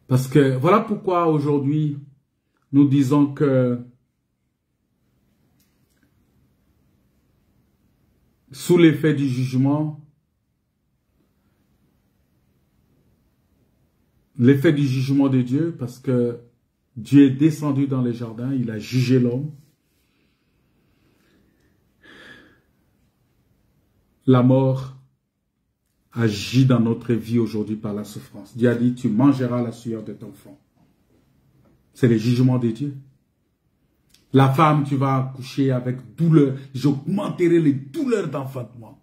Parce que voilà pourquoi aujourd'hui, nous disons que sous l'effet du jugement, l'effet du jugement de Dieu, parce que Dieu est descendu dans les jardins, il a jugé l'homme. La mort agit dans notre vie aujourd'hui par la souffrance. Dieu a dit, tu mangeras la sueur de ton front. C'est le jugement de Dieu. La femme, tu vas accoucher avec douleur. J'augmenterai les douleurs d'enfantement.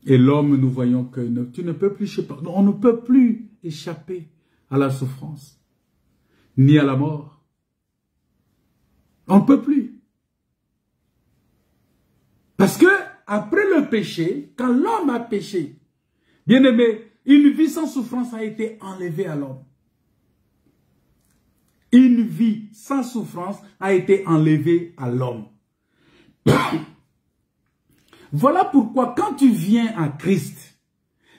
Et l'homme, nous voyons que tu ne peux plus, on ne peut plus échapper à la souffrance, ni à la mort. On ne peut plus. Parce que, après le péché, quand l'homme a péché, bien aimé, une vie sans souffrance a été enlevée à l'homme. Une vie sans souffrance a été enlevée à l'homme. Voilà pourquoi quand tu viens à Christ,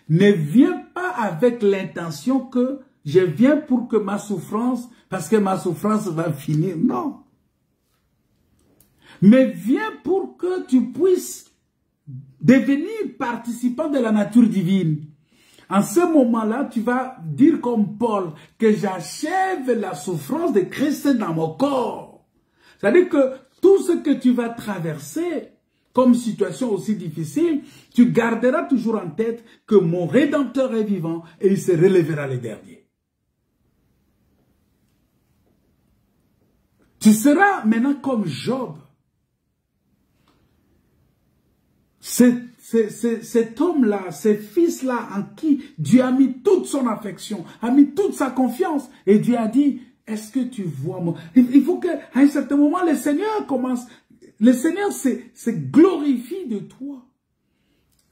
ne viens pas avec l'intention que je viens pour que ma souffrance, parce que ma souffrance va finir. Non. Mais viens pour que tu puisses devenir participant de la nature divine. En ce moment-là, tu vas dire comme Paul que j'achève la souffrance de Christ dans mon corps. C'est-à-dire que tout ce que tu vas traverser comme situation aussi difficile, tu garderas toujours en tête que mon Rédempteur est vivant et il se relèvera les derniers. Tu seras maintenant comme Job. Cet homme-là, ce fils-là en qui Dieu a mis toute son affection, a mis toute sa confiance. Et Dieu a dit, est-ce que tu vois moi? Il faut qu'à un certain moment, le Seigneur commence, le Seigneur se glorifie de toi.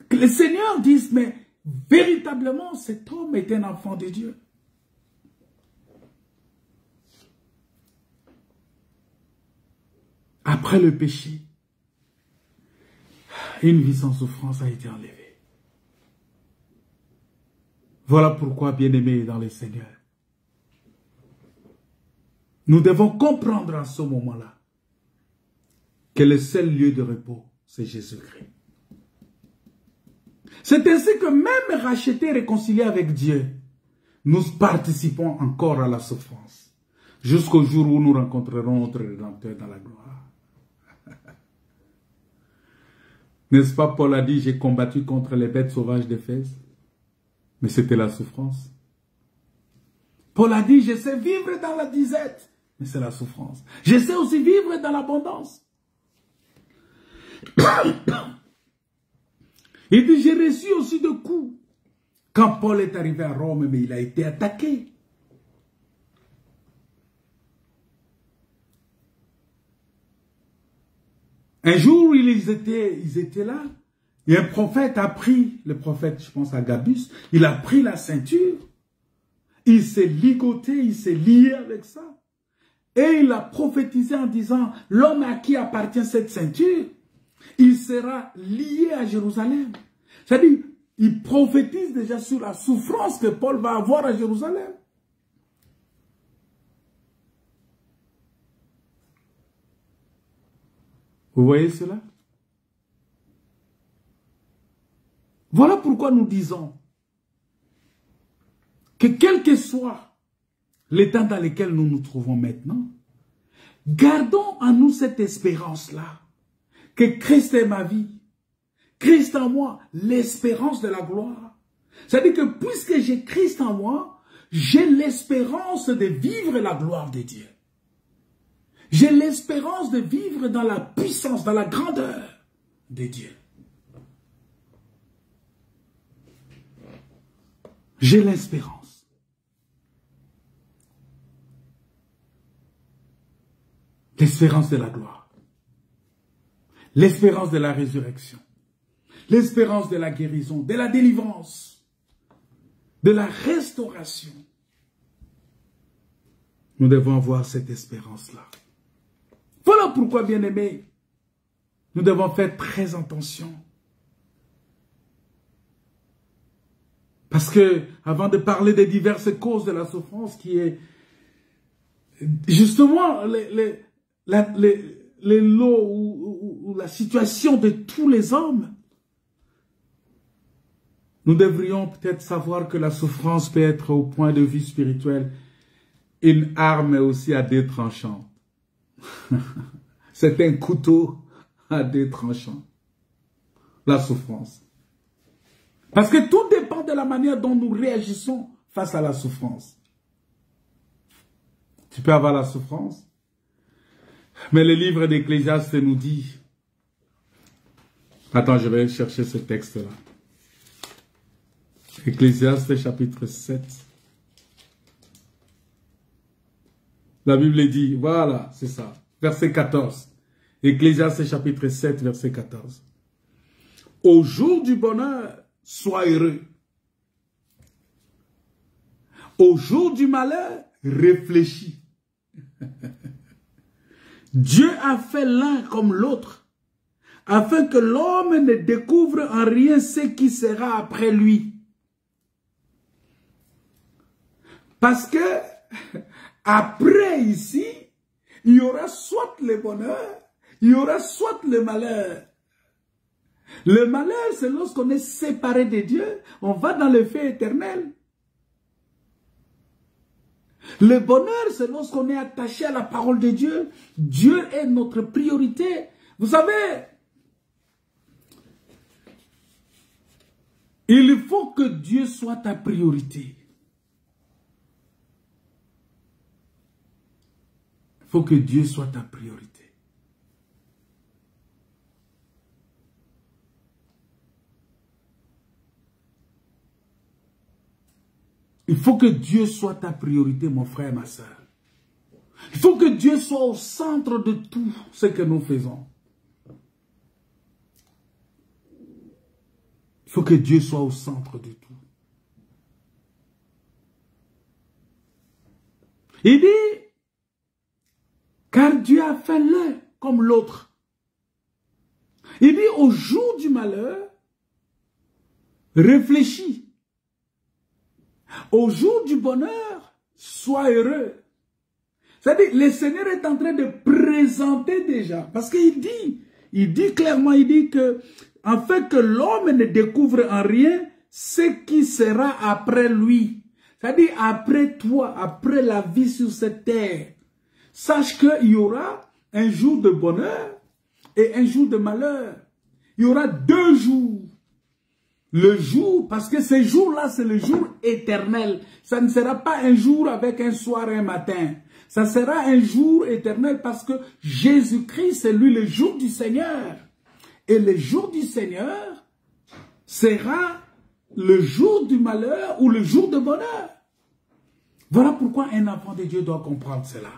Que le Seigneur dise, mais véritablement, cet homme est un enfant de Dieu. Après le péché, une vie sans souffrance a été enlevée. Voilà pourquoi, bien-aimés dans le Seigneur, nous devons comprendre en ce moment-là que le seul lieu de repos, c'est Jésus-Christ. C'est ainsi que même rachetés, réconciliés avec Dieu, nous participons encore à la souffrance, jusqu'au jour où nous rencontrerons notre Rédempteur dans la gloire. N'est-ce pas, Paul a dit, j'ai combattu contre les bêtes sauvages d'Éphèse. Mais c'était la souffrance. Paul a dit, je sais vivre dans la disette. Mais c'est la souffrance. Je sais aussi vivre dans l'abondance. Il dit, j'ai reçu aussi de coups. Quand Paul est arrivé à Rome, mais il a été attaqué. Un jour, ils étaient là, et un prophète a pris, le prophète, je pense à Gabus, il a pris la ceinture, il s'est ligoté, il s'est lié avec ça, et il a prophétisé en disant, l'homme à qui appartient cette ceinture, il sera lié à Jérusalem. C'est-à-dire, il prophétise déjà sur la souffrance que Paul va avoir à Jérusalem. Vous voyez cela? Voilà pourquoi nous disons que quel que soit l'état dans lequel nous nous trouvons maintenant, gardons en nous cette espérance-là, que Christ est ma vie, Christ en moi, l'espérance de la gloire. C'est-à-dire que puisque j'ai Christ en moi, j'ai l'espérance de vivre la gloire de Dieu. J'ai l'espérance de vivre dans la puissance, dans la grandeur de Dieu. J'ai l'espérance. L'espérance de la gloire. L'espérance de la résurrection. L'espérance de la guérison, de la délivrance, de la restauration. Nous devons avoir cette espérance-là. Voilà pourquoi, bien-aimés, nous devons faire très attention. Parce que, avant de parler des diverses causes de la souffrance, qui est justement les lots ou la situation de tous les hommes, nous devrions peut-être savoir que la souffrance peut être, au point de vue spirituel, une arme aussi à deux tranchants. C'est un couteau à deux tranchants. La souffrance. Parce que tout dépend de la manière dont nous réagissons face à la souffrance. Tu peux avoir la souffrance, mais le livre d'Ecclésiaste nous dit... Attends, je vais chercher ce texte-là. Ecclésiaste chapitre 7. La Bible dit, voilà, c'est ça, verset 14. Ecclésiaste chapitre 7, verset 14. Au jour du bonheur, sois heureux. Au jour du malheur, réfléchis. Dieu a fait l'un comme l'autre, afin que l'homme ne découvre en rien ce qui sera après lui. Parce que, après ici, il y aura soit le bonheur, il y aura soit le malheur. Le malheur, c'est lorsqu'on est séparé de Dieu, on va dans le feu éternel. Le bonheur, c'est lorsqu'on est attaché à la parole de Dieu. Dieu est notre priorité. Vous savez, il faut que Dieu soit ta priorité. Il faut que Dieu soit ta priorité. Il faut que Dieu soit ta priorité, mon frère, ma soeur. Il faut que Dieu soit au centre de tout ce que nous faisons. Il faut que Dieu soit au centre de tout. Il dit, car Dieu a fait l'un comme l'autre. Il dit, au jour du malheur, réfléchis. Au jour du bonheur, sois heureux. C'est-à-dire, le Seigneur est en train de présenter déjà. Parce qu'il dit clairement, il dit que, en fait, que l'homme ne découvre en rien ce qui sera après lui. C'est-à-dire, après toi, après la vie sur cette terre. Sache qu'il y aura un jour de bonheur et un jour de malheur. Il y aura 2 jours. Le jour, parce que ce jour-là, c'est le jour éternel. Ça ne sera pas un jour avec un soir et un matin. Ça sera un jour éternel parce que Jésus-Christ, c'est lui le jour du Seigneur. Et le jour du Seigneur sera le jour du malheur ou le jour de bonheur. Voilà pourquoi un enfant de Dieu doit comprendre cela.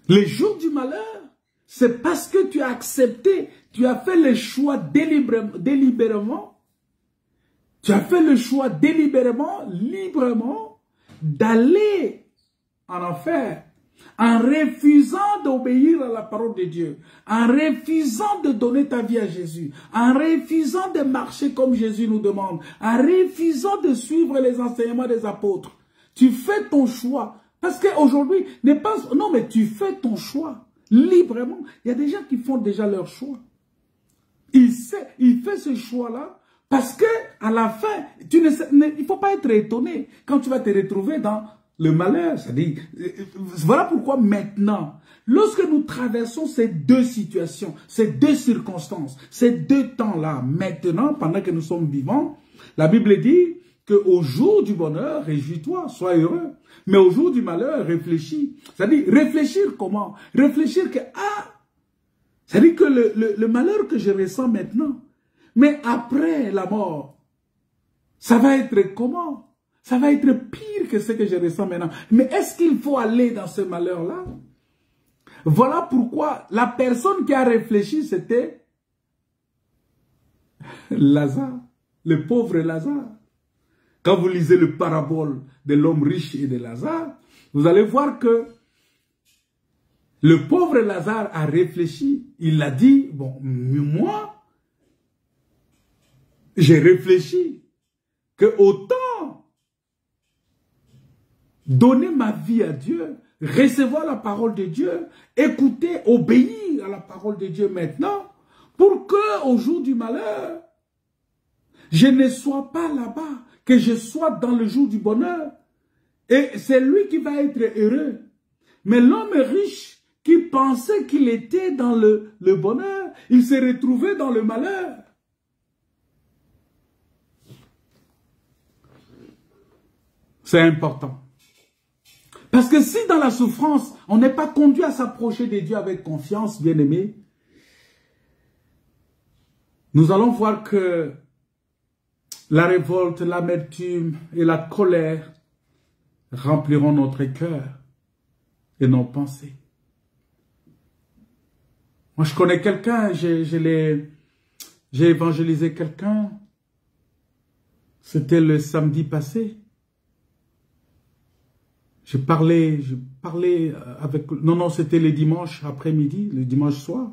Le jour du malheur, c'est parce que tu as accepté, tu as fait le choix délibérément, tu as fait le choix délibérément, librement, d'aller en enfer, en refusant d'obéir à la parole de Dieu, en refusant de donner ta vie à Jésus, en refusant de marcher comme Jésus nous demande, en refusant de suivre les enseignements des apôtres. Tu fais ton choix. Parce qu'aujourd'hui, non, mais tu fais ton choix. Librement. Il y a des gens qui font déjà leur choix. Il fait ce choix-là parce que à la fin, il ne faut pas être étonné quand tu vas te retrouver dans le malheur. C'est-à-dire, voilà pourquoi maintenant, lorsque nous traversons ces 2 situations, ces 2 circonstances, ces 2 temps-là, maintenant, pendant que nous sommes vivants, la Bible dit qu'au jour du bonheur, réjouis-toi, sois heureux. Mais au jour du malheur, réfléchis. C'est-à-dire, réfléchir comment? Réfléchir que, c'est-à-dire que le malheur que je ressens maintenant, mais après la mort, ça va être comment? Ça va être pire que ce que je ressens maintenant. Mais est-ce qu'il faut aller dans ce malheur-là? Voilà pourquoi la personne qui a réfléchi, c'était Lazare, le pauvre Lazare. Quand vous lisez le parabole de l'homme riche et de Lazare, vous allez voir que le pauvre Lazare a réfléchi. Il a dit, bon, moi, j'ai réfléchi que autant donner ma vie à Dieu, recevoir la parole de Dieu, écouter, obéir à la parole de Dieu maintenant, pour que au jour du malheur, je ne sois pas là-bas, que je sois dans le jour du bonheur. Et c'est lui qui va être heureux. Mais l'homme riche qui pensait qu'il était dans le bonheur, il s'est retrouvé dans le malheur. C'est important. Parce que si dans la souffrance, on n'est pas conduit à s'approcher de Dieu avec confiance, bien-aimé, nous allons voir que la révolte, l'amertume et la colère rempliront notre cœur et nos pensées. Moi, je connais quelqu'un, j'ai évangélisé quelqu'un. C'était le samedi passé. je parlais avec... Non, c'était le dimanche après-midi, le dimanche soir.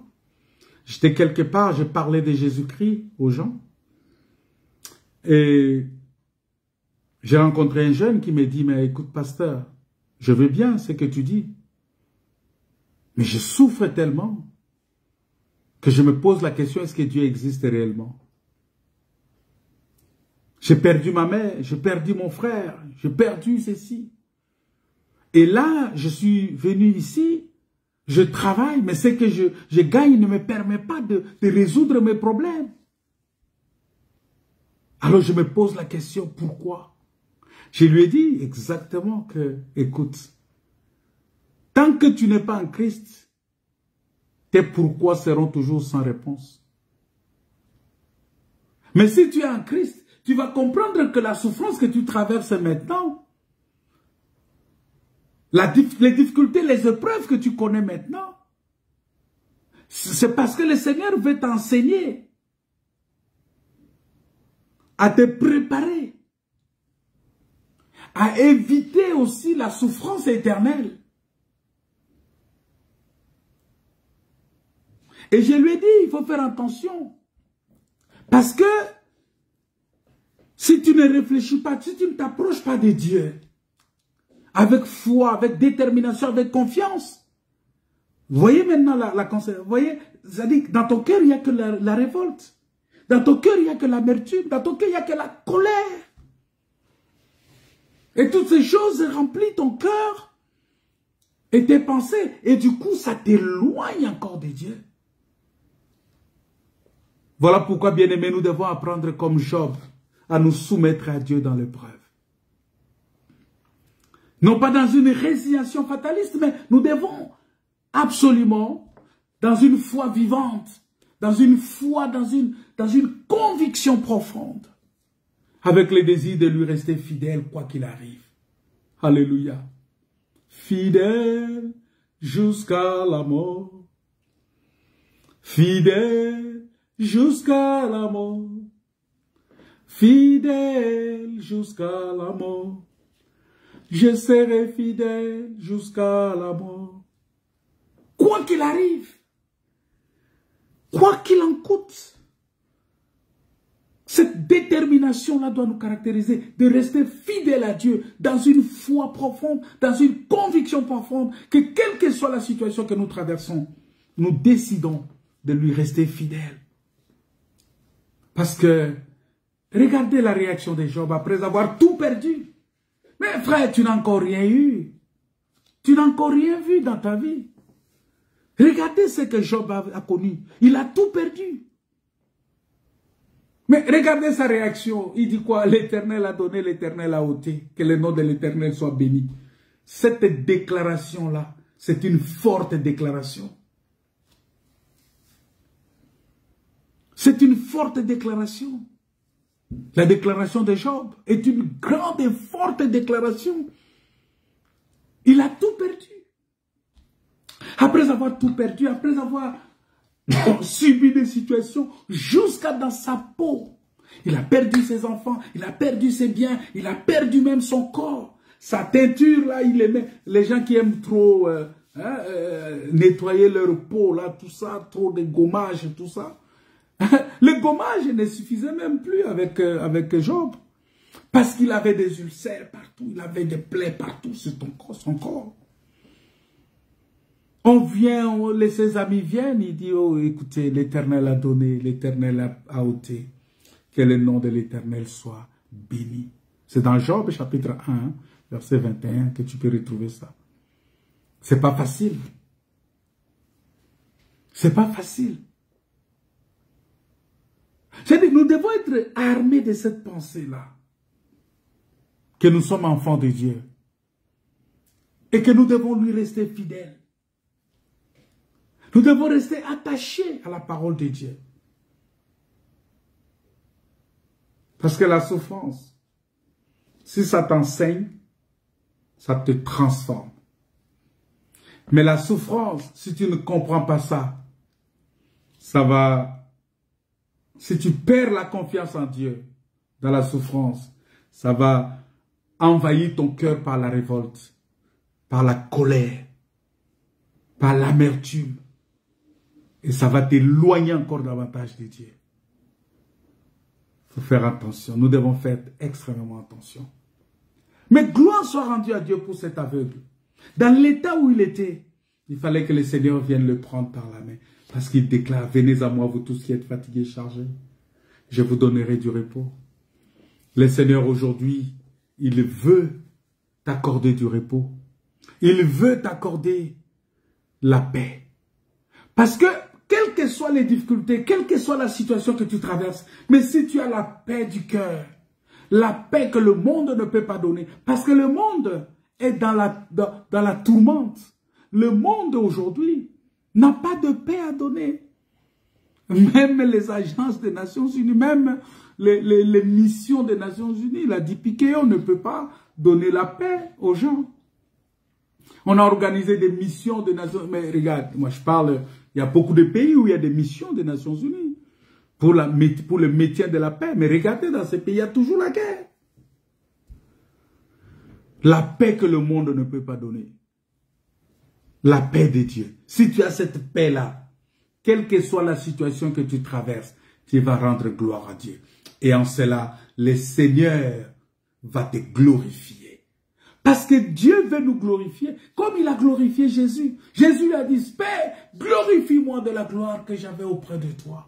J'étais quelque part, je parlais de Jésus-Christ aux gens. Et j'ai rencontré un jeune qui m'a dit, mais écoute, pasteur, je veux bien ce que tu dis, mais je souffre tellement que je me pose la question, est-ce que Dieu existe réellement? J'ai perdu ma mère, j'ai perdu mon frère, j'ai perdu ceci. Et là, je suis venu ici, je travaille, mais ce que je gagne ne me permet pas de résoudre mes problèmes. Alors je me pose la question, pourquoi? Je lui ai dit exactement que, écoute, tant que tu n'es pas en Christ, tes pourquoi seront toujours sans réponse. Mais si tu es en Christ, tu vas comprendre que la souffrance que tu traverses maintenant, les difficultés, les épreuves que tu connais maintenant, c'est parce que le Seigneur veut t'enseigner à te préparer, à éviter aussi la souffrance éternelle. Et je lui ai dit, il faut faire attention. Parce que si tu ne réfléchis pas, si tu ne t'approches pas de Dieu, avec foi, avec détermination, avec confiance, vous voyez maintenant la conséquence. Vous voyez, c'est-à-dire dans ton cœur, il n'y a que la révolte. Dans ton cœur, il n'y a que l'amertume. Dans ton cœur, il n'y a que la colère. Et toutes ces choses remplissent ton cœur et tes pensées. Et du coup, ça t'éloigne encore de Dieu. Voilà pourquoi, bien-aimés, nous devons apprendre comme Job à nous soumettre à Dieu dans l'épreuve. Non pas dans une résignation fataliste, mais nous devons absolument, dans une foi vivante, dans une foi, dans une conviction profonde, avec le désir de lui rester fidèle quoi qu'il arrive. Alléluia. Fidèle jusqu'à la mort. Fidèle jusqu'à la mort. Fidèle jusqu'à la mort. Je serai fidèle jusqu'à la mort. Quoi qu'il arrive, quoi qu'il en coûte, cette détermination-là doit nous caractériser, de rester fidèle à Dieu, dans une foi profonde, dans une conviction profonde, que quelle que soit la situation que nous traversons, nous décidons de lui rester fidèles. Parce que, regardez la réaction de Job après avoir tout perdu. Mais frère, tu n'as encore rien eu. Tu n'as encore rien vu dans ta vie. Regardez ce que Job a connu. Il a tout perdu. Mais regardez sa réaction. Il dit quoi? L'Éternel a donné, l'Éternel a ôté. Que le nom de l'Éternel soit béni. Cette déclaration-là, c'est une forte déclaration. C'est une forte déclaration. La déclaration de Job est une grande et forte déclaration. Il a tout perdu. Après avoir tout perdu, après avoir subi des situations jusqu'à dans sa peau. Il a perdu ses enfants, il a perdu ses biens, il a perdu même son corps. Sa teinture, là, il aimait. Les gens qui aiment trop nettoyer leur peau, là, tout ça, trop de gommage, tout ça. Le gommage ne suffisait même plus avec Job. Parce qu'il avait des ulcères partout, il avait des plaies partout sur son corps. On vient, ses amis viennent, il dit, oh écoutez, l'Éternel a donné, l'Éternel a ôté. Que le nom de l'Éternel soit béni. C'est dans Job chapitre 1, verset 21 que tu peux retrouver ça. C'est pas facile. C'est pas facile. C'est-à-dire, nous devons être armés de cette pensée-là. Que nous sommes enfants de Dieu. Et que nous devons lui rester fidèles. Nous devons rester attachés à la parole de Dieu. Parce que la souffrance, si ça t'enseigne, ça te transforme. Mais la souffrance, si tu ne comprends pas ça, ça va... Si tu perds la confiance en Dieu dans la souffrance, ça va envahir ton cœur par la révolte. par la colère, par l'amertume. Et ça va t'éloigner encore davantage de Dieu. Il faut faire attention. Nous devons faire extrêmement attention. Mais gloire soit rendue à Dieu pour cet aveugle. Dans l'état où il était, il fallait que le Seigneur vienne le prendre par la main. Parce qu'il déclare, venez à moi vous tous qui êtes fatigués et chargés. Je vous donnerai du repos. Le Seigneur aujourd'hui, il veut t'accorder du repos. Il veut t'accorder la paix. Parce que, quelles que soient les difficultés, quelle que soit la situation que tu traverses, mais si tu as la paix du cœur, la paix que le monde ne peut pas donner, parce que le monde est dans la tourmente. Le monde aujourd'hui n'a pas de paix à donner. Même les agences des Nations Unies, même les missions des Nations Unies, la DPKO ne peut pas donner la paix aux gens. On a organisé des missions des Nations Unies. Mais regarde, moi je parle, il y a beaucoup de pays où il y a des missions des Nations Unies pour le maintien de la paix. Mais regardez, dans ces pays, il y a toujours la guerre. La paix que le monde ne peut pas donner. La paix de Dieu. Si tu as cette paix-là, quelle que soit la situation que tu traverses, tu vas rendre gloire à Dieu. Et en cela, le Seigneur va te glorifier. Parce que Dieu veut nous glorifier, comme il a glorifié Jésus. Jésus lui a dit, Père, glorifie-moi de la gloire que j'avais auprès de toi.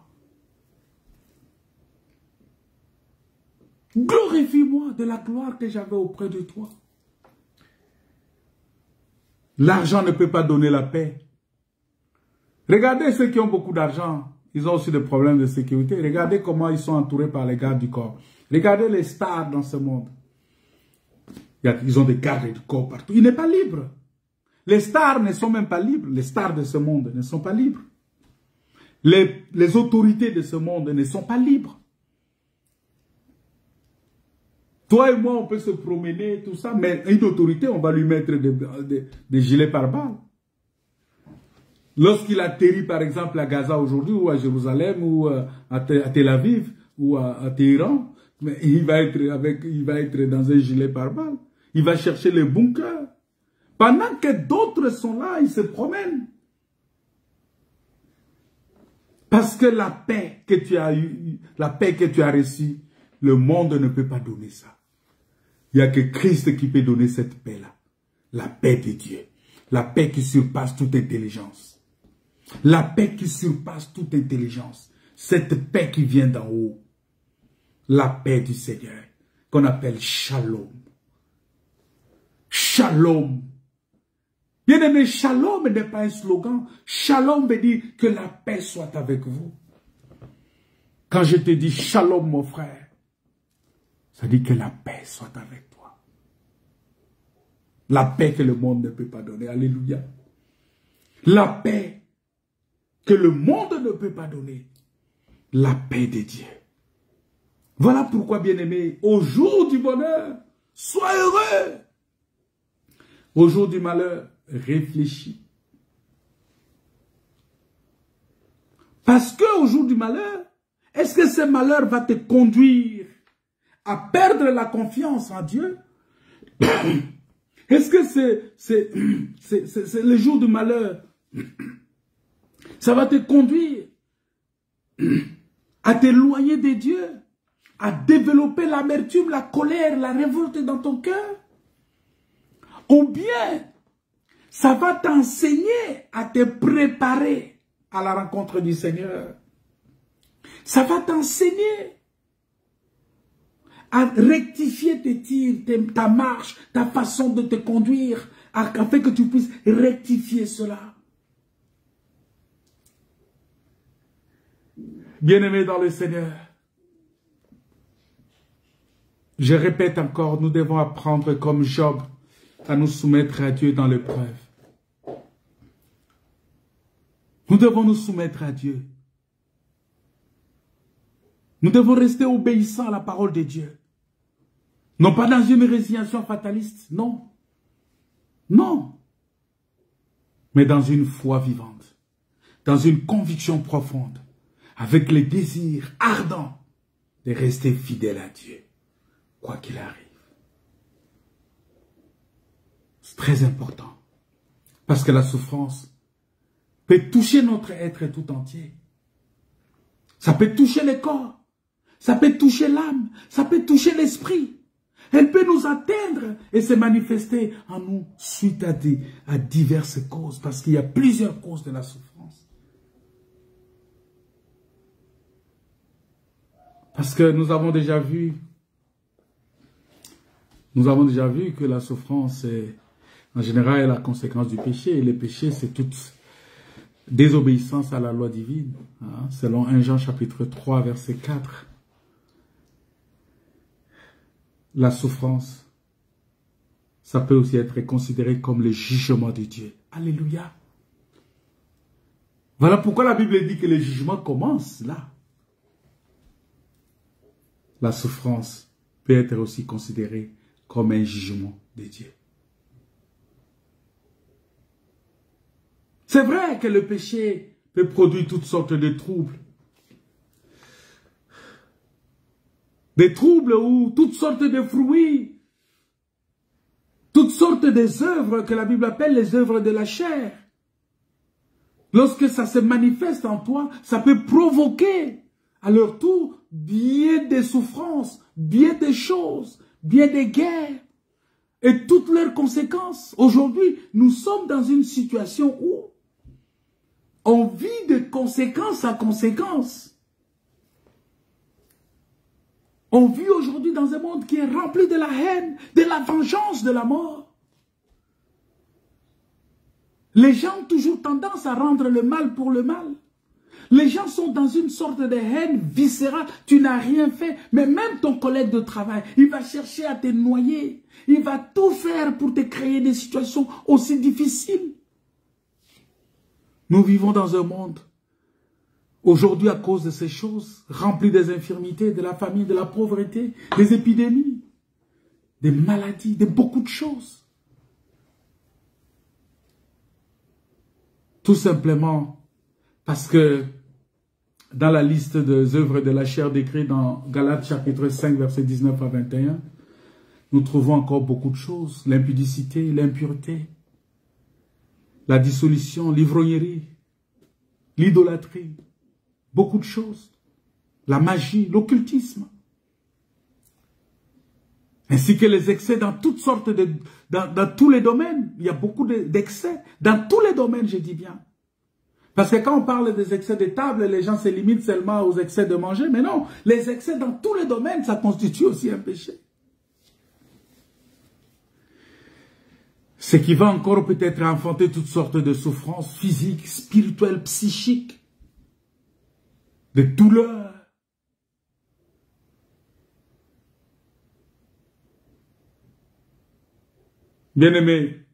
Glorifie-moi de la gloire que j'avais auprès de toi. L'argent ne peut pas donner la paix. Regardez ceux qui ont beaucoup d'argent. Ils ont aussi des problèmes de sécurité. Regardez comment ils sont entourés par les gardes du corps. Regardez les stars dans ce monde. Ils ont des gardes du corps partout. Ils n'est pas libre. Les stars ne sont même pas libres. Les stars de ce monde ne sont pas libres. Les autorités de ce monde ne sont pas libres. Toi et moi, on peut se promener, tout ça, mais une autorité, on va lui mettre des gilets pare-balles. Lorsqu'il atterrit, par exemple, à Gaza aujourd'hui, ou à Jérusalem, ou à Tel Aviv, ou à Téhéran, mais il va être dans un gilet pare-balles. Il va chercher les bunkers. Pendant que d'autres sont là, ils se promènent. Parce que la paix que tu as eue, la paix que tu as reçue, le monde ne peut pas donner ça. Il n'y a que Christ qui peut donner cette paix-là. La paix de Dieu. La paix qui surpasse toute intelligence. La paix qui surpasse toute intelligence. Cette paix qui vient d'en haut. La paix du Seigneur. Qu'on appelle Shalom. Shalom. Bien aimé, Shalom n'est pas un slogan. Shalom veut dire que la paix soit avec vous. Quand je te dis Shalom, mon frère, ça dit que la paix soit avec toi. La paix que le monde ne peut pas donner. Alléluia. La paix que le monde ne peut pas donner. La paix de Dieu. Voilà pourquoi, bien-aimé, au jour du bonheur, sois heureux. Au jour du malheur, réfléchis. Parce qu'au jour du malheur, est-ce que ce malheur va te conduire à perdre la confiance en Dieu? Est-ce que c'est le jour du malheur? Ça va te conduire à t'éloigner de Dieu, à développer l'amertume, la colère, la révolte dans ton cœur? Ou bien, ça va t'enseigner à te préparer à la rencontre du Seigneur. Ça va t'enseigner à rectifier tes tirs, ta marche, ta façon de te conduire, afin que tu puisses rectifier cela. Bien-aimés dans le Seigneur, je répète encore, nous devons apprendre comme Job à nous soumettre à Dieu dans l'épreuve. Nous devons nous soumettre à Dieu. Nous devons rester obéissants à la parole de Dieu. Non pas dans une résignation fataliste, non. Non. Mais dans une foi vivante. Dans une conviction profonde. Avec le désir ardent de rester fidèle à Dieu. Quoi qu'il arrive. C'est très important. Parce que la souffrance peut toucher notre être tout entier. Ça peut toucher le corps. Ça peut toucher l'âme. Ça peut toucher l'esprit. Elle peut nous atteindre et se manifester en nous suite à diverses causes. Parce qu'il y a plusieurs causes de la souffrance. Parce que nous avons déjà vu que la souffrance est en général la conséquence du péché. Et le péché, c'est toute désobéissance à la loi divine. Hein, selon 1 Jean chapitre 3, verset 4. La souffrance, ça peut aussi être considéré comme le jugement de Dieu. Alléluia. Voilà pourquoi la Bible dit que le jugement commence là. La souffrance peut être aussi considérée comme un jugement de Dieu. C'est vrai que le péché peut produire toutes sortes de troubles. Des troubles ou toutes sortes de fruits. Toutes sortes des œuvres que la Bible appelle les œuvres de la chair. Lorsque ça se manifeste en toi, ça peut provoquer à leur tour bien des souffrances, bien des choses, bien des guerres et toutes leurs conséquences. Aujourd'hui, nous sommes dans une situation où on vit de conséquence à conséquence. On vit aujourd'hui dans un monde qui est rempli de la haine, de la vengeance, de la mort. Les gens ont toujours tendance à rendre le mal pour le mal. Les gens sont dans une sorte de haine viscérale. Tu n'as rien fait, mais même ton collègue de travail, il va chercher à te noyer. Il va tout faire pour te créer des situations aussi difficiles. Nous vivons dans un monde, aujourd'hui à cause de ces choses, rempli des infirmités, de la famine, de la pauvreté, des épidémies, des maladies, de beaucoup de choses. Tout simplement parce que dans la liste des œuvres de la chair décrite dans Galates chapitre 5, versets 19 à 21, nous trouvons encore beaucoup de choses. L'impudicité, l'impureté, la dissolution, l'ivrognerie, l'idolâtrie, beaucoup de choses. La magie, l'occultisme. Ainsi que les excès dans toutes sortes de... Dans tous les domaines. Il y a beaucoup d'excès. Dans tous les domaines, je dis bien. Parce que quand on parle des excès de table, les gens se limitent seulement aux excès de manger. Mais non, les excès dans tous les domaines, ça constitue aussi un péché. Ce qui va encore peut-être enfanter toutes sortes de souffrances physiques, spirituelles, psychiques, de douleurs. Bien-aimés,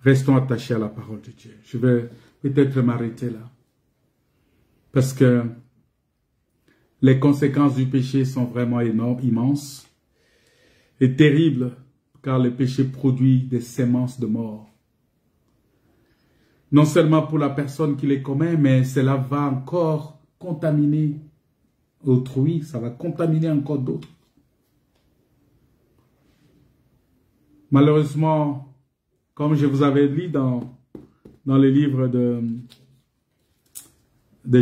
restons attachés à la parole de Dieu. Je vais peut-être m'arrêter là. Parce que les conséquences du péché sont vraiment énormes, immenses et terribles, car le péché produit des semences de mort. Non seulement pour la personne qui les commet, mais cela va encore contaminer autrui, ça va contaminer encore d'autres. Malheureusement, comme je vous avais dit dans le livre de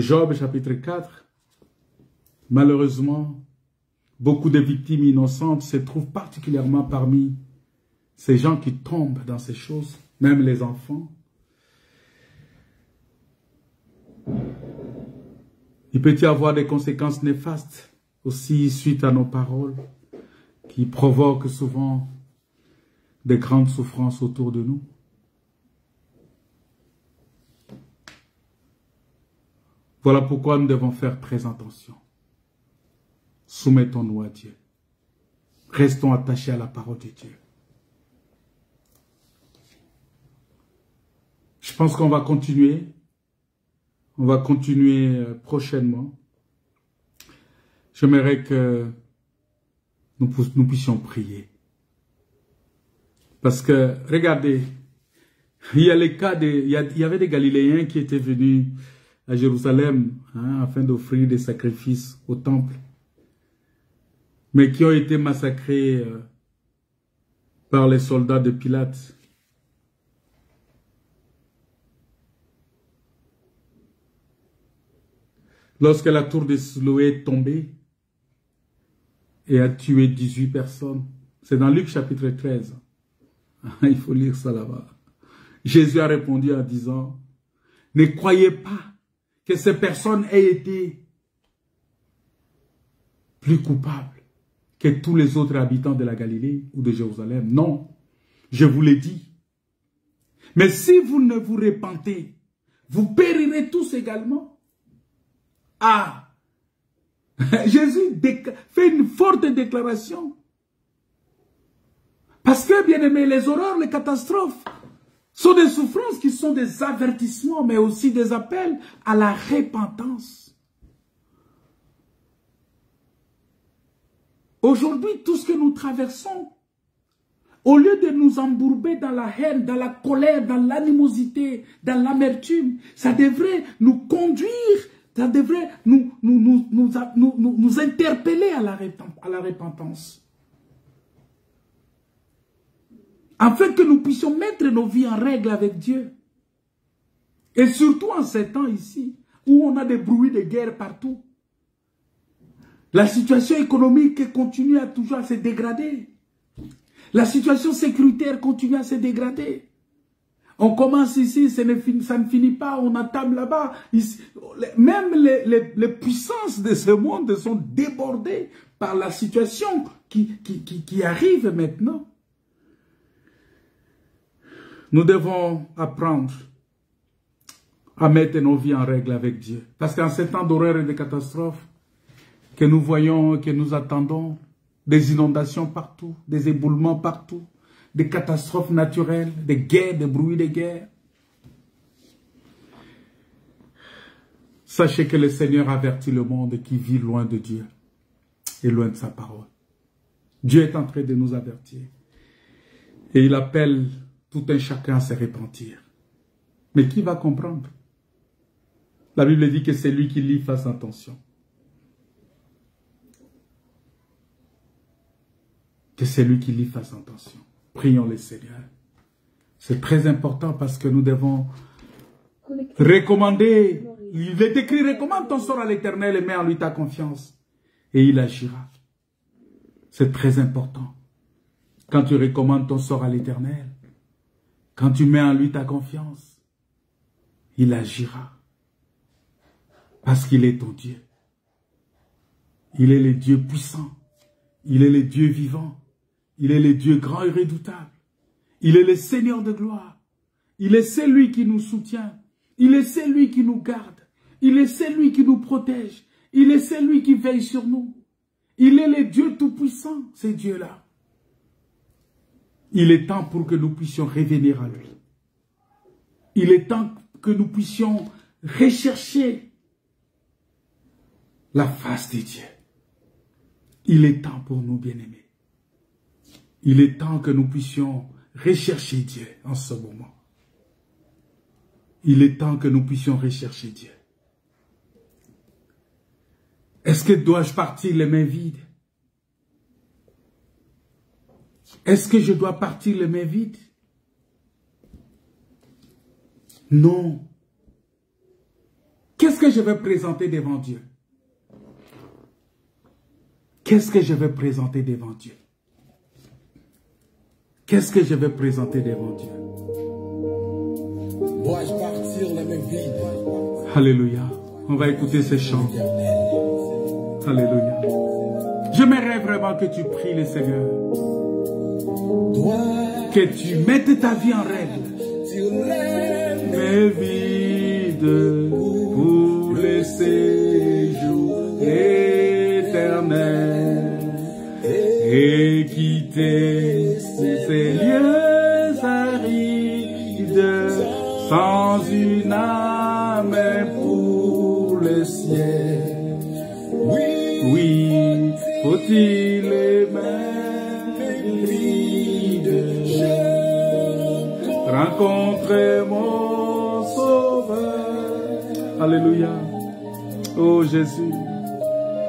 Job, chapitre 4, malheureusement, beaucoup de victimes innocentes se trouvent particulièrement parmi ces gens qui tombent dans ces choses, même les enfants. Il peut y avoir des conséquences néfastes aussi suite à nos paroles qui provoquent souvent de grandes souffrances autour de nous. Voilà pourquoi nous devons faire très attention. Soumettons-nous à Dieu. Restons attachés à la parole de Dieu. Je pense qu'on va continuer. On va continuer prochainement. J'aimerais que nous puissions prier. Parce que, regardez, il y a les cas il y avait des Galiléens qui étaient venus à Jérusalem afin d'offrir des sacrifices au temple, mais qui ont été massacrés par les soldats de Pilate. Lorsque la tour de Siloé est tombée et a tué 18 personnes, c'est dans Luc chapitre 13. Il faut lire ça là-bas. Jésus a répondu en disant, ne croyez pas que ces personnes aient été plus coupables que tous les autres habitants de la Galilée ou de Jérusalem. Non, je vous l'ai dit. Mais si vous ne vous repentez, vous périrez tous également. Ah, Jésus fait une forte déclaration. Parce que, bien aimé, les horreurs, les catastrophes sont des souffrances qui sont des avertissements, mais aussi des appels à la repentance. Aujourd'hui, tout ce que nous traversons, au lieu de nous embourber dans la haine, dans la colère, dans l'animosité, dans l'amertume, ça devrait nous conduire, ça devrait nous interpeller à la repentance. Afin que nous puissions mettre nos vies en règle avec Dieu. Et surtout en ces temps ici, où on a des bruits de guerre partout. La situation économique continue toujours à se dégrader. La situation sécuritaire continue à se dégrader. On commence ici, ça ne finit pas, on entame là-bas. Même les puissances de ce monde sont débordées par la situation qui arrive maintenant. Nous devons apprendre à mettre nos vies en règle avec Dieu. Parce qu'en ces temps d'horreur et de catastrophes que nous voyons, que nous attendons, des inondations partout, des éboulements partout, des catastrophes naturelles, des guerres, des bruits de guerre. Sachez que le Seigneur avertit le monde qui vit loin de Dieu et loin de sa parole. Dieu est en train de nous avertir. Et il appelle tout un chacun à se repentir. Mais qui va comprendre? La Bible dit que c'est lui qui lit, fasse attention. Que c'est lui qui lit, fasse attention. Prions le Seigneur. C'est très important parce que nous devons recommander. Il est écrit, recommande ton sort à l'Éternel et mets en lui ta confiance. Et il agira. C'est très important. Quand tu recommandes ton sort à l'Éternel, quand tu mets en lui ta confiance, il agira. Parce qu'il est ton Dieu. Il est le Dieu puissant. Il est le Dieu vivant. Il est le Dieu grand et redoutable. Il est le Seigneur de gloire. Il est celui qui nous soutient. Il est celui qui nous garde. Il est celui qui nous protège. Il est celui qui veille sur nous. Il est le Dieu tout-puissant, ce Dieu-là. Il est temps pour que nous puissions revenir à lui. Il est temps que nous puissions rechercher la face de Dieu. Il est temps pour nous, bien-aimés. Il est temps que nous puissions rechercher Dieu en ce moment. Il est temps que nous puissions rechercher Dieu. Est-ce que dois-je partir les mains vides? Est-ce que je dois partir les mains vides? Non. Qu'est-ce que je vais présenter devant Dieu? Qu'est-ce que je vais présenter devant Dieu? Qu'est-ce que je vais présenter devant Dieu? Dois-je partir les mains vides? Alléluia. On va écouter ce chant. Alléluia. J'aimerais vraiment que tu pries le Seigneur. Que tu mettes ta vie en règle. Mais vide pour le séjour éternel. Et quitter ces lieux arides sans une âme pour le ciel. Oui, faut-il les mains vides rencontrer mon Sauveur? Alléluia. Oh Jésus.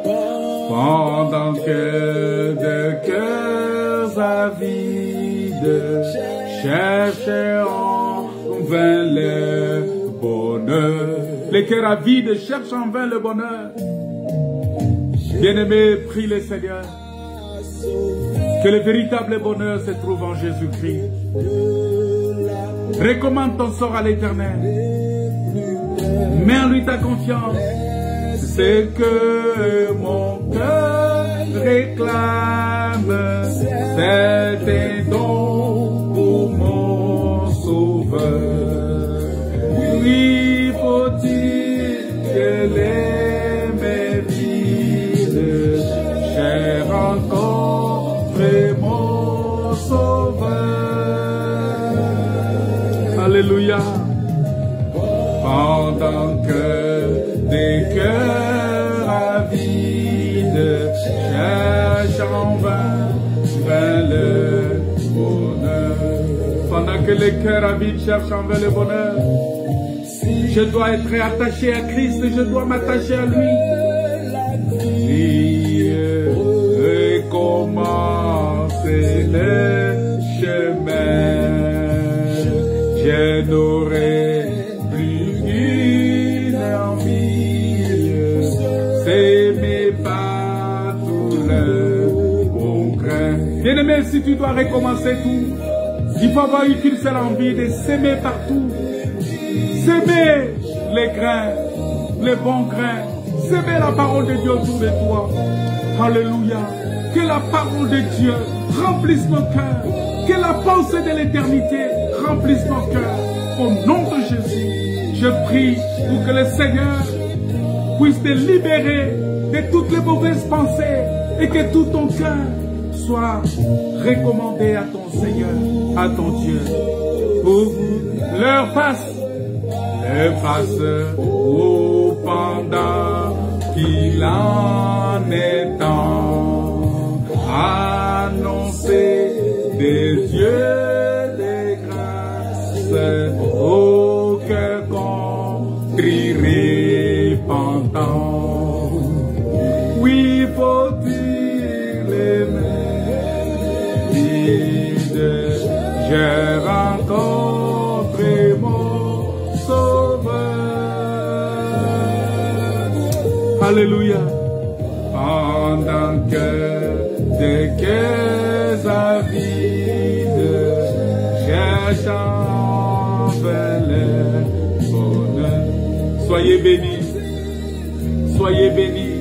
Pendant que de cœurs avides cherchent en vain le bonheur. Les cœurs avides cherchent en vain le bonheur. Bien-aimé, prie le Seigneur. Que le véritable bonheur se trouve en Jésus-Christ. Recommande ton sort à l'Éternel. Mets en lui ta confiance. C'est que mon cœur réclame. C'est un don pour mon sauveur. Lui faut-il que les mérites cher encore mon sauveur. Alléluia. Pendant que des cœurs avides cherchent en vain le bonheur. Pendant que les cœurs avides cherchent en vain le bonheur, je dois être attaché à Christ et je dois m'attacher à lui. Et commencer le chemin, je n'aurai plus qu'une envie, s'aimer par tout le bon craint. Bien-aimé, si tu dois recommencer tout, il faut avoir qu'une seule envie de s'aimer partout. S'aimer les grains, les bons grains. S'aimer la parole de Dieu autour de toi. Alléluia. Que la parole de Dieu remplisse nos cœurs. Que la pensée de l'éternité remplisse nos cœurs. Au nom de Jésus, je prie pour que le Seigneur puisse te libérer de toutes les mauvaises pensées et que tout ton cœur soit recommandé à ton Seigneur, à ton Dieu. Pour l'heure passe. Et passe au pendant qu'il en est temps, annoncer des dieux des grâces au cœur contrit repentant. Oui, faut-il les mérites, j'ai rencontré mon Alléluia. Pendant que des cœurs avides cherchent en vain le bonheur. Soyez bénis. Soyez bénis.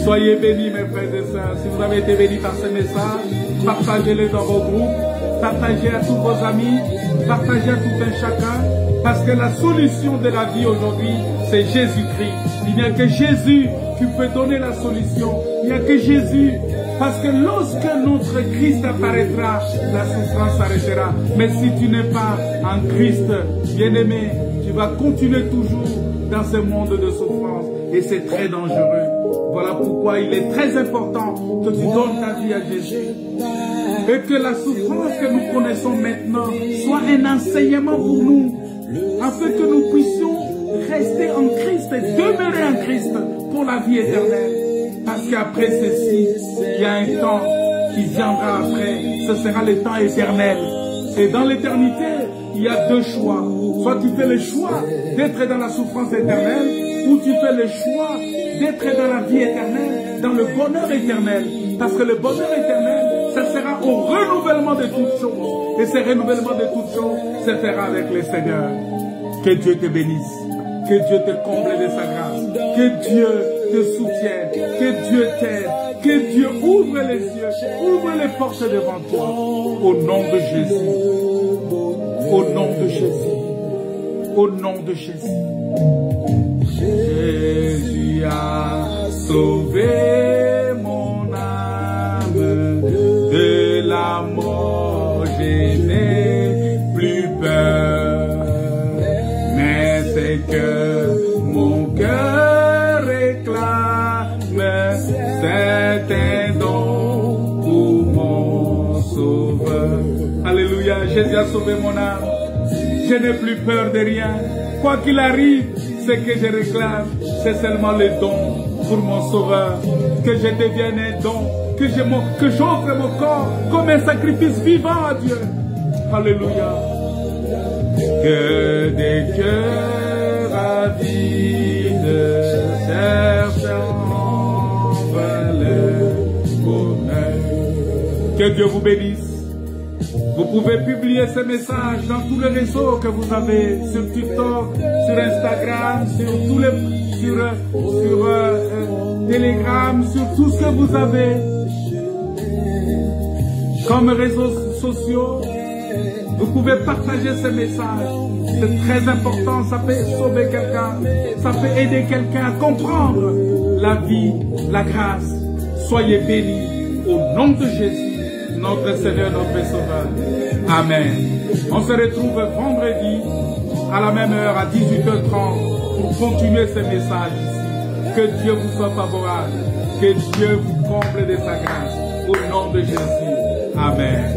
Soyez bénis, mes frères et sœurs. Si vous avez été bénis par ce message, partagez-le dans vos groupes, partagez à tous vos amis, partagez à tout un chacun, parce que la solution de la vie aujourd'hui, c'est Jésus-Christ. Il n'y a que Jésus qui peut donner la solution. Il n'y a que Jésus. Parce que lorsque notre Christ apparaîtra, la souffrance s'arrêtera. Mais si tu n'es pas en Christ, bien-aimé, tu vas continuer toujours dans ce monde de souffrance. Et c'est très dangereux. Voilà pourquoi il est très important que tu donnes ta vie à Jésus. Et que la souffrance que nous connaissons maintenant soit un enseignement pour nous. Afin que nous puissions rester en Christ et demeurer en Christ pour la vie éternelle. Parce qu'après ceci, il y a un temps qui viendra après. Ce sera le temps éternel. Et dans l'éternité, il y a deux choix. Soit tu fais le choix d'être dans la souffrance éternelle, ou tu fais le choix d'être dans la vie éternelle, dans le bonheur éternel. Parce que le bonheur éternel, ça sera au renouvellement de toutes choses. Et ce renouvellement de toutes choses se fera avec le Seigneur. Que Dieu te bénisse. Que Dieu te comble de sa grâce. Que Dieu te soutienne. Que Dieu t'aide. Que Dieu ouvre les yeux. Ouvre les portes devant toi. Au nom de Jésus. Au nom de Jésus. Au nom de Jésus. Jésus a sauvé mon âme de la mort. Je n'ai plus peur. Mais c'est que mon cœur réclame, c'est un don pour mon sauveur. Alléluia, Jésus a sauvé mon âme. Je n'ai plus peur de rien. Quoi qu'il arrive, ce que je réclame, c'est seulement le don pour mon sauveur. Que je devienne un don que j'offre mon corps comme un sacrifice vivant à Dieu. Alléluia. Que des cœurs avides cherchent le bonheur. Que Dieu vous bénisse. Vous pouvez publier ce message dans tous les réseaux que vous avez, sur TikTok, sur Instagram, sur Telegram, sur tout ce que vous avez comme réseaux sociaux. Vous pouvez partager ce message. C'est très important, ça peut sauver quelqu'un, ça peut aider quelqu'un à comprendre la vie, la grâce. Soyez bénis au nom de Jésus, notre Seigneur, notre Sauveur. Amen. On se retrouve vendredi à la même heure, à 18h30, pour continuer ce message ici. Que Dieu vous soit favorable. Que Dieu vous comble de sa grâce. Au nom de Jésus. Amen.